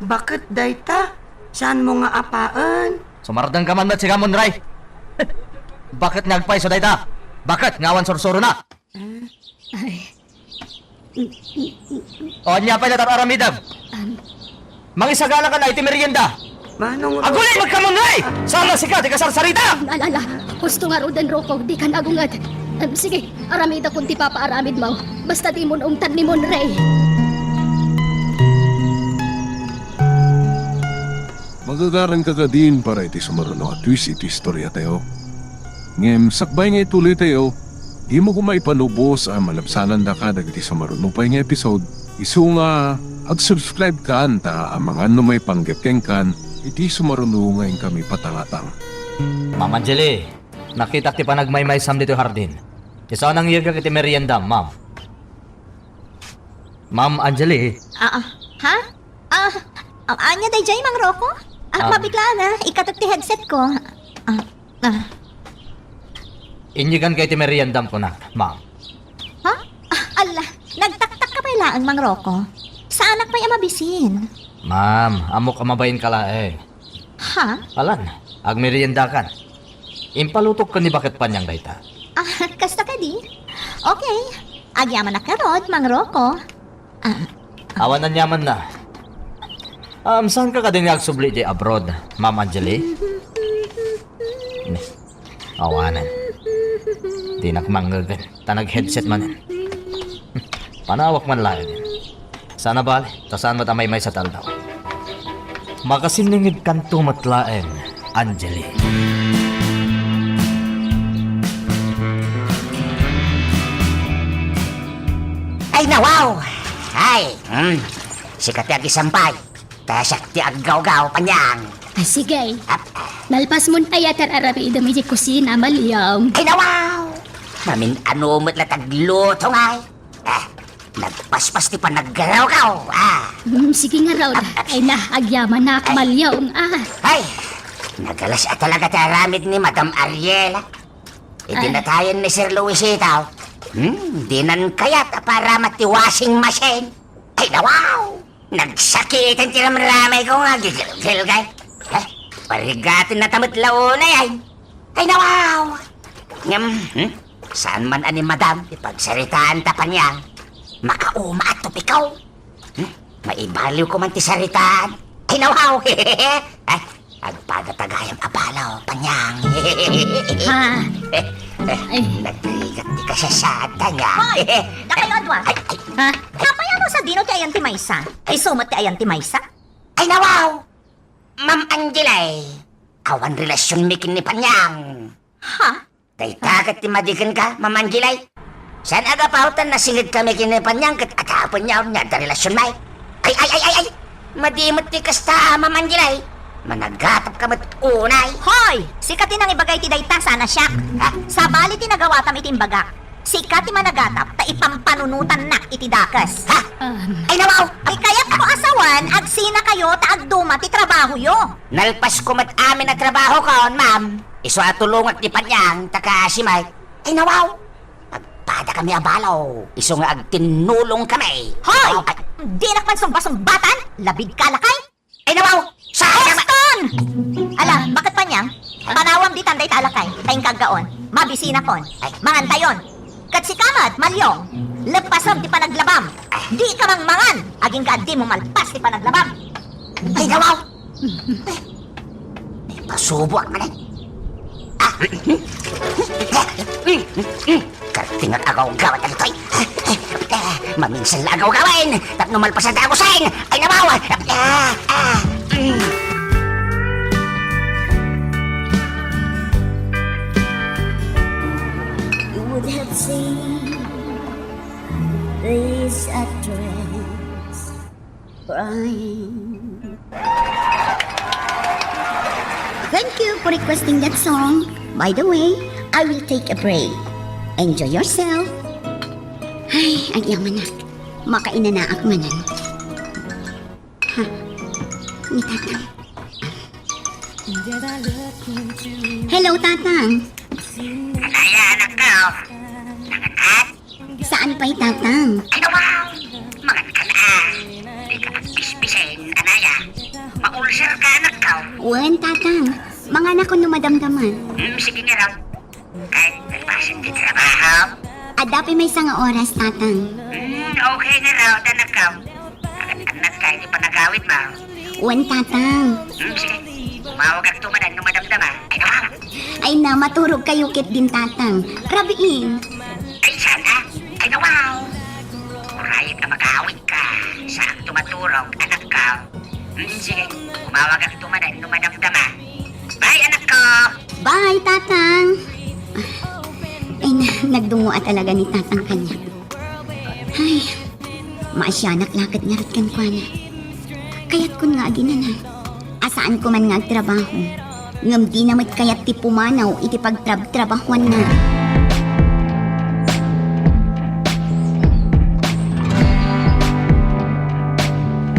Bakit dayta? Saan mo nga apaan? Sumardang ka man mat si Gamon Ray. Bakit nagpay sa dayta? Bakit? Ngawan sorsoro na. Ay, O niya pa natataramidam. Mangisagala ka na iti merienda. Manong Rocco. Agulay magkamon Ray! Sala sika, di ka sarsarita! alala, gusto nga rodan Rocco, di ka nagungat. Sige, aramid akong ti papa aramid mo. Basta di mo ungtan ni Monray. Magagaran ka din para iti sumaruno at twist iti istorya tayo. Ngem sakbay nga ituloy tayo, di mo kumaipanubos ang malapsanan da ka dagiti sumaruno pa nga episode. Isu nga ag-subscribe ka anta ang mga may panggapkeng kan iti sumaruno ngayon kami patangatang. Ma'am Angeli, nakita ti panagmaymaysam dito hardin. Isa nang iya ka kiti merienda, ma'am. Ma'am Angeli, Ha? Anya day jay Mang Rocco? Mabigla na, ikatot ti headset ko. inyigan kay ti merienda ko na, ma'am. Ha? Ala, nagtaktak ka pa ilaan, Mang Rocco. Sa anak pa'y amabisin. Ma'am, amok amabayin ka la eh. Ha? Alan, ag merienda kan. Impalutok ka ni bakit panyang dayta. Kasta ka di? Okay. Agyaman na karod, Mang Rocco. Awan na nyaman na. Saan ka din nagsubli di abroad, Ma'am Angeli? Awanan. Di nakmanggagan. Tanag headset man. Panawak man layo din. Sana bali, tasaan mo tamay may sa taldaw. Makasiningid kanto matlaen, Angeli. Ay nawaw! Ay, sikat ti agisampay. Tasak ti aggaw-gaw panyang. Sige. Nalpas mo ayatar arabi idami di kusina maliyong. Ay nawaw! Mamin ano mo't latagluto ngay. Nagpaspas ti panaggaraw-gaw. Sige nga raw. Ay na, agyaman na maliyong. Ay, nagalas at talaga taramid ni Madam Ariela. Idinatayan ni Sir Luisito. Dinan kayat para mati-washing machine. Ay nawaw! Nagsakitan ti ramramay ko nga gigil kay. Parigatin na tamit launa yan. Ay nawaw! Saan man ani Madam ipagsaritaan ta pa niya. Makauma at tupikaw. Maibaliw ko man ti saritaan. Ay nawaw! Agpadatagayang abalaw panyang. Nagrigat di ka sa sata niya. Hoy! Nakayo, Adwa. Ha? Kapaya mo sa dino ti ayan ti Maysa. Ay sumot ti ayan ti Maysa. Ay nawaw! Ma'am Angelay, awan relasyon mikin ni Panyang. Ha? Daytagat ti madigan ka, Ma'am Angelay. Saan aga pautan na singid kami kini Panyang kat atapon niya niya da relasyon may. Ay! Madimot ti kasta, Ma'am Angelay. Managatap ka mat unay. Hoy! Sikatin ang ibagay ti dayta sana siya. Sa bali ti nagawatam iti imbaga. Sikat ti managatap ta ipampanunutan na iti dakas. Ha? Ay nawaw! Ay kayat ko asawan, agsina kayo ta agduma ti trabaho yo. Nalpas ko mat amin na trabaho kon, Ma'am. Iso atulungat ni Panyang, taka si Mike. Ay nawaw! Agpada kami abalaw. Iso nga agtinulong kami. Hoy! Di nakman sumbasumbatan? Labig ka lakay? Ay nawaw! Sayang! Boston! Ala, bakit pa niyang? Panawam di tanday talakay, tayong kagaon. Mabisina kon. Mangantayon. Kat si Kamat, Malyong. Lepasam di panaglabam. Di ka mang mangan. Aging ka di mo malpas di panaglabam. Ay nawaw! Pasubo ang manay. Karting at agaw-gaw at alitoy. Maminsan na agaw-gawin. Tapno malpas na dagusin. Ay nawaw! You would have seen this actress crying. Thank you for requesting that song. By the way, I will take a break. Enjoy yourself. Ay, agyaman na. Makainanaak manan. Ha? Ni Tatang. Hello, Tatang. Anaya, anak ko. Nangatat? Saan pa'y Tatang? Ay nawaw! Mangat ka na. Di ka agpisbisin, anaya. Maulsir ka, anak ko. Wen, Tatang. Mga anak ko numadamdaman. Sige nga raw. Kahit nagpasin di trabaho. Adapi may isang oras, Tatang. Okay nga raw, anak ko. Anak ka, hindi pa nagawit mo. Wen, Tatang. Sige. Umawag at tumanan nung madamdama. Ay nawaw! Ay na, maturog kayo kit din, Tatang. Rabiin. Ay sana! Ay nawaw! Kurayat na mag-awit ka. Saan tumaturog, anak ko. Sige. Umawag at tumanan nung madamdama. Bye, anak ko! Bye, Tatang. Ay na, nagdungo at talaga ni Tatang kanya. Ay, maasyanak lakad nga rin kan na. Kaya't kun nga ginanan. Asaan ko man nga agtrabaho. Ngam di namat kayat ti pumanaw iti pagtrab-trabahuan na.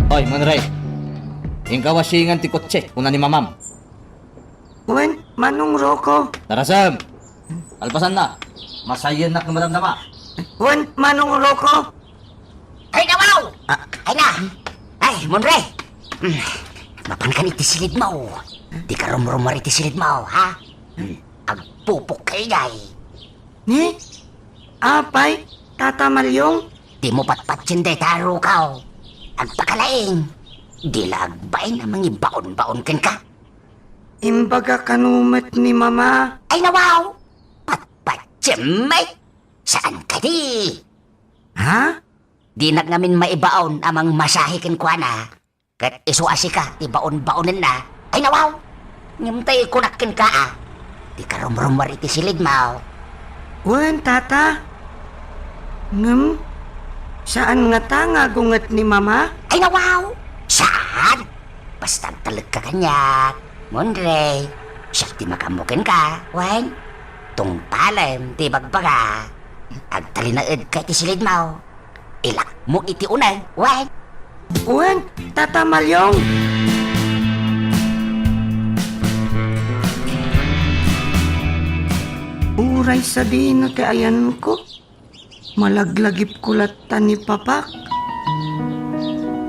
Hoy, Monray. Ingkaw wasingan ti kotse, una ni mamam. Wen, manong Roko. Tara, Sam. Alpasan na. Masayan na kung madamdama. Wen, manong Roko. Ay nawaw! Ay na! Ay, Monre! Mapan ka ni tisilid mo. Di ka rumrumar iti silid mo, ha? Agpupok kay day. Ni? Apay, Tata Malyong. Di mo patpatsin day taro ka. Agpakalaing. Di lagbay na mga baon-baon ken ka. Imbaga kanumat ni Mama. Ay nawaw! Patpatsin may! Saan ka di? Ha? Di ngamin maibaon amang masahikin kwa na. Kat isuasi ka, ibaon-baonin na. Ay nawaw! Ngimtay kunakin ka Di ka rumrumar iti silid mo. Wen, Tata. Ngam, saan nga ta nga gungat ni Mama? Ay nawaw! Saan? Basta talag ka kanya. Monre, siya di makamukin ka. Wen, tungpalem, di bagbaga. Agtalinaid ka iti silid mo. Ilak mo iti unay. Wen, Wen, Tata Malyong. Uray sabihin na ti ayan ko. Malaglagip kulat ta ni Papa.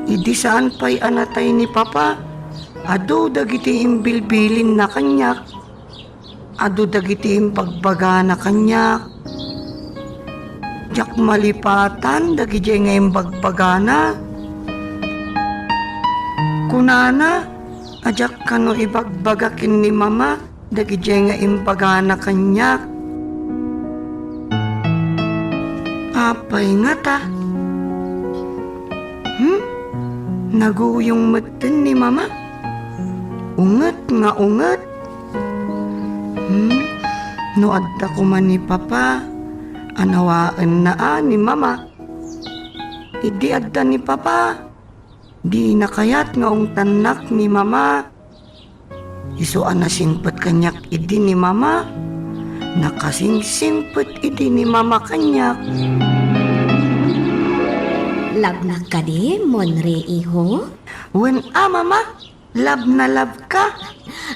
Idi saan pa'y anatay ni Papa. Ado dagiti imbilbilin na kanyak. Ado dagiti impagbaga na kanyak. Jak malipatan dagiti nga imbagbagana. Kunana, ajak kano ibagbagakin ni Mama dagiti nga imbagana kanyak. Apay nga ta. Naguyong maten ni Mama. Unget nga unget. No adda ko man ni Papa. Anawaan na ni Mama. Idi adda ni Papa. Di nakayat nga tanak ni Mama. Isuan na singpet kanyak idi ni Mama. Nakasingsingpet idi ni Mama kanyak. Love na ka di, Monre, iho? Wen Mama, love na love ka.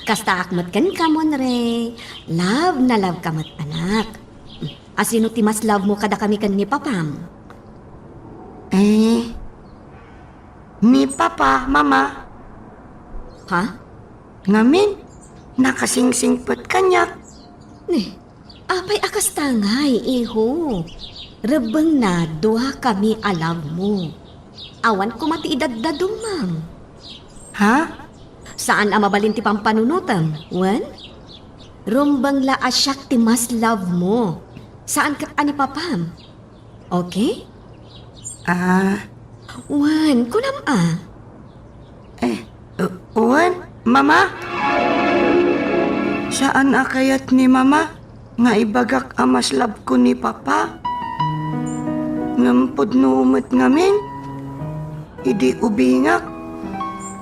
Kasta akmat kan ka, Monre. Love na love ka mat anak. Asino ti mas love mo kada kami kan ni Papam? Ni Papa, Mama. Ha? Ngamin, nakasingsingpet kanyak. Apay akas tangay, iho. Rebeng na duha kami alam mo. Awan ko mati idagdadong, ma'am. Ha? Saan ang mabalin ti pampanunutam? Wen? Rumbang la asyak ti mas love mo. Saan ka ani Papam? Okay? Wen, kunam Wen, Mama? Saan akayat ni Mama nga ibagak amas love ko ni Papa? Ngampod no umot ngamin? Idi ubingak?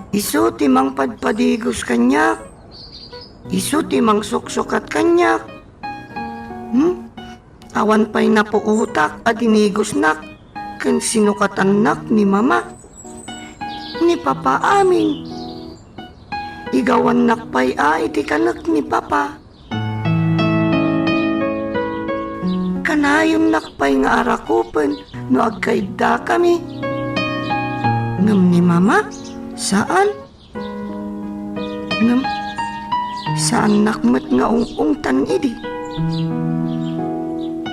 Isu timang padpadigos kanyak? Isu timang suksukat kanyak? Awan pa'y napuutak at inigos nak kan sinukatan nak ni Mama. Ni Papa amin. Igawan nak pa'y iti kanak ni Papa. Kanayom nakpay nga arakupen no agkaida kami. Ngam ni Mama, saan? Ngam, saan nakmet nga ungtan idi?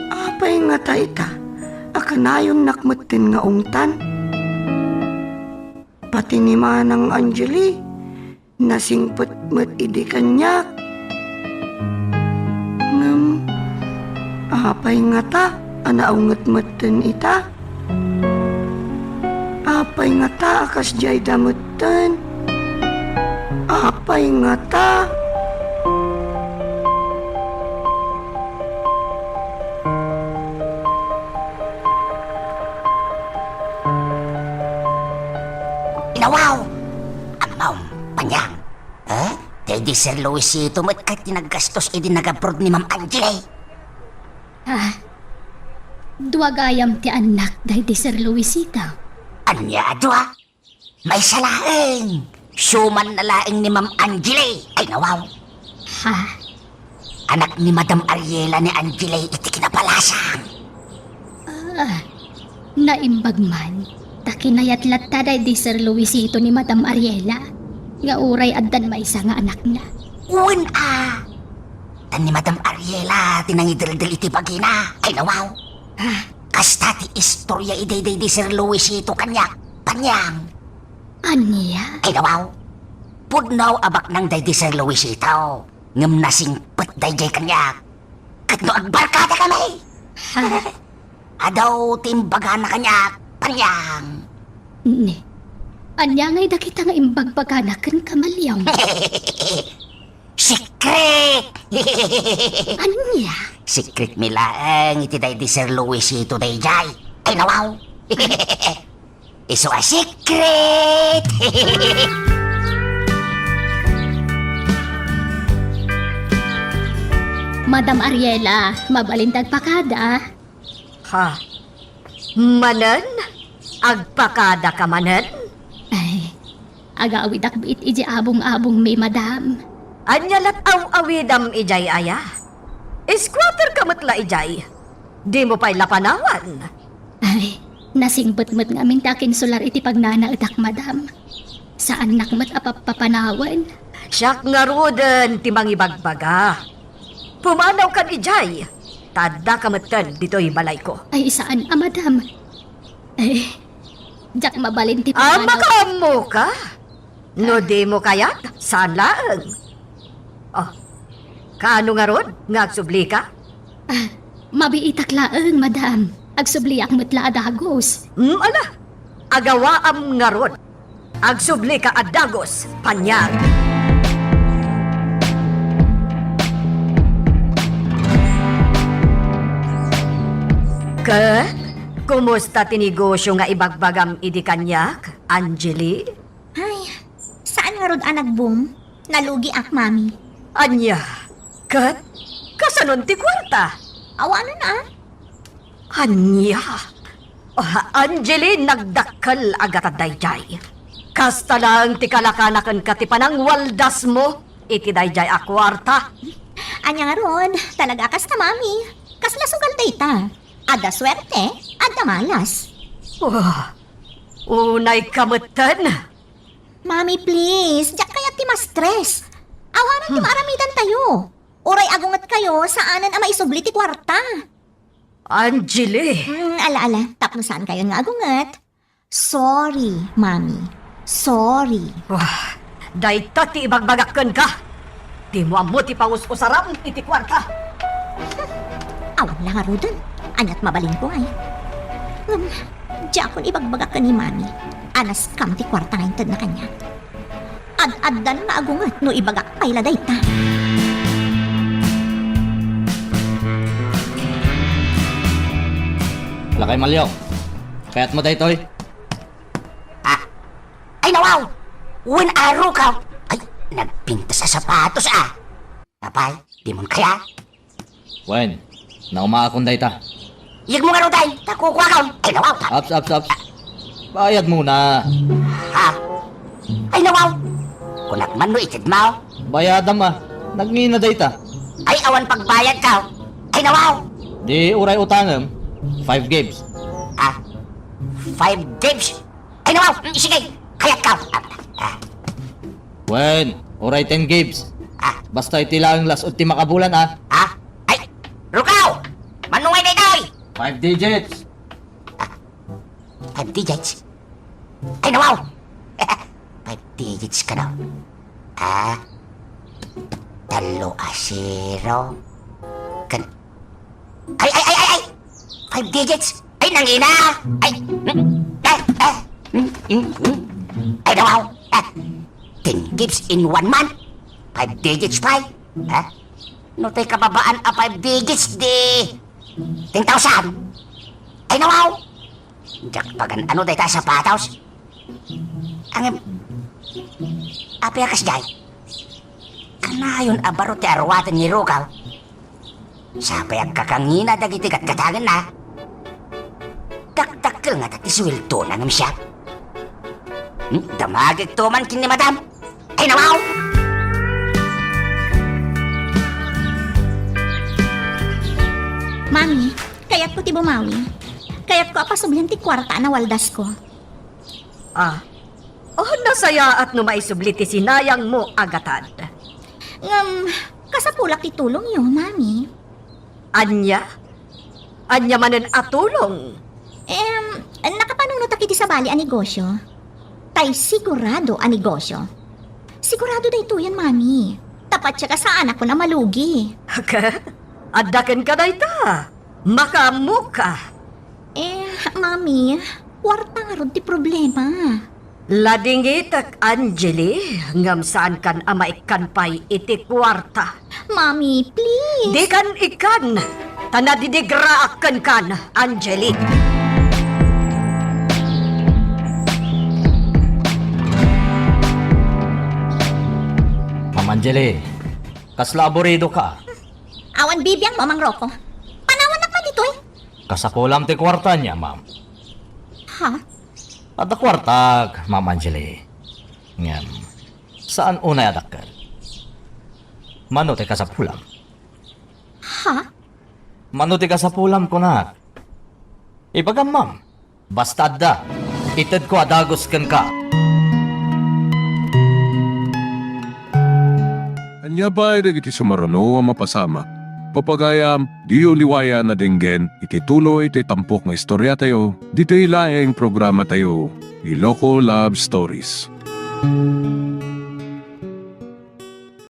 Apay nga ta ita, akanayom nakmetin nga ungtan. Pati ni Manang Anjali, nasingpet met idi kanyak. Ngam, apay nga ta, anaunget meten ita. Apay nga ta, akas jay dametan. Apay nga ta. Inawaw! Amaw, panyang. Daddy Sir Luisito, mat ka tinagastos idin nag-abroad ni Ma'am Angela. Duwagayam ti anak dahil Sir Luisito. Anya adwa? May salaeng. Suman na laeng ni Ma'am Angela. Ay nawaw. Ha? Anak ni Madam Ariela ni Angela iti kinapalasang. Naimbag man. Takinayatlat ta dahil Sir Luisito ni Madam Ariela. Nga uray addan may isa nga anak na. Uwan Tan ni Madam Ariela tinangidil-dil iti bagina. Ay nawaw. Kasta ti istorya iday di Sir Luisito kanyak. Panyang. Anya? Ay nawaw. Pudnaw abak nang day di Sir Luisito. Ngam nasingpet day jay kanyak. Katno agbarkada kami. Adaw timbaga na kanyak. Panyang. Ne. Anya ngay dakita nga imbagbaganakan kamalyang. Secret! Anya? Secret milaeng iti day di Sir Luisito day jay. Ay nawaw. Iso a secret! Madam Ariela, mabalintag pa kada. Ha? Manen? Agpakada ka manen? Ay, agawid akbit iji abong-abong may madam. Anyalat awidam ijay aya. Squatter ka matla ijay. Di mo pa'y lapanawan. Ay, nasingbet-met nga mintakin solar iti pagnanautak madam. Saan nakmat apapapanawan? Siyak nga roden timang ibagbaga. Pumanaw kan ijay. Tada kamatan dito'y balay ko. Ay, saan madam? Ay, jak mabalinti Makamo ka? No di mo kayat? Saan lang? Oh, kaano nga rod? Ngagsubli ka? Mabiitak laeng, madam. Agsubliak metla adagos. Ala, agawaam nga rod. Agsubli ka adagos, panyag. Ka? Kumusta tinegosyo nga ibagbagam idi kanyak, Angeli? Ay, saan nga rod anak boom? Nalugi ak mami. Anya, kat? Kasanon ti kwarta? Awanan na. Anya, Angeli nagdakkel agat dayjay. Kasta lang ti kalakanakan ka ti panang waldas mo, iti dayjay a kwarta. Anya nga rod, talaga kas na mami. Kas lasugal data. Ada swerte, ada malas. Unay kamutan. Mami, please, diyak kaya ti ma-stress. Awanan ti maaramidan tayo. Uray agungat kayo, saanan ang maisubli ti kwarta. Angeli. Ala-ala, tapno saan kayo nga agungat? Sorry, mami. Sorry. Dayta ti ibagbagakan ka. Di mo amo ti paus-usaram iti kwarta. Awan lang nga rodan. Anyat mabalin ko ay. Diya akong ibagbagakan ni mami. Anas kam ti kwarta ngayon na kanya. Ad-addan nga agungat no ibagak payla dayta. Lakay Malyong. Kaya't mo daytoy. Ay nawaw! Uwan araw ka! Ay, nagpinta sa sapatos Apay, di mo kaya? Wen, nauma akong dayta. Iyag mo nga rin tayo, takukuha ka! Ay nawaw! Ups. Bayad muna. Ay nawaw! Kunak man no itid mo! Bayadam Nagngina dayta. Ay awan pagbayad ka! Ay nawaw! Di uray utangem. 5 games. 5 games! Ay nawaw! Sige! Kayat ka! Wen, uray 10 games. Basta iti lang last ulti makabulan Ay! Rukaw! Manungay na ito'y! 5 digits. 5 digits? Ay nawaw! 5 digits ka na. 3-0. Ay! 5 digits! Ay nangina! Ay nawaw! 10 gigs in 1 month? 5 digits pa no tayo kababaan 5 digits di 10,000. Ay nawaw! Diyak pagan ano tayo sa pataws? Ang apiakas day. Kanayon abaro ti arwatan ni Rukaw. Sapay ang kakangina dagiti katkatangan na. Dakdakkel nga tati sweldo na ngam siya. Damagig to man kin ni madam. Ay nawaw! Mami, kaya't ko ti bumawi. Kaya't ko apasublihan ti kwarta na waldas ko. Nasaya at numaisubli ti sinayang mo agatan. Kasapulak ti tulong yo, mami. Anya? Anya manen atulong. Nakapanunot akiti sa bali a negosyo. Tay sigurado a negosyo. Sigurado da ito yan, mami. Tapat siya ka sa anak ko na malugi. Adaken ka na ita. Makamuka. Mami, kwarta nga ron ti problema. Ladingit ak Angeli, ngam saan kan amaikan pay iti kwarta. Mami, please. Di kan ikan, tanadidigraakan kan, Angeli. Ma'am Angeli, kaslaborido ka. Awan bibiyang mamang Rocco. Panawan ako dito eh. Kasakulam ti kwarta niya, ma'am. Ha? At kwartag, Ma'am Angeli. Ngam, saan unay adakkel? Mano ti kasapulam? Ha? Mano ti kasapulam ko na? Ibagam, ma'am. Basta da, ited ko adagos ken ka. Anya ba ay iti sumaruno ang mapasama? Papagayam, di uliwaya na dinggen, itituloy iti tampok na istorya tayo, dito ilaing programa tayo, Iloko Love Stories.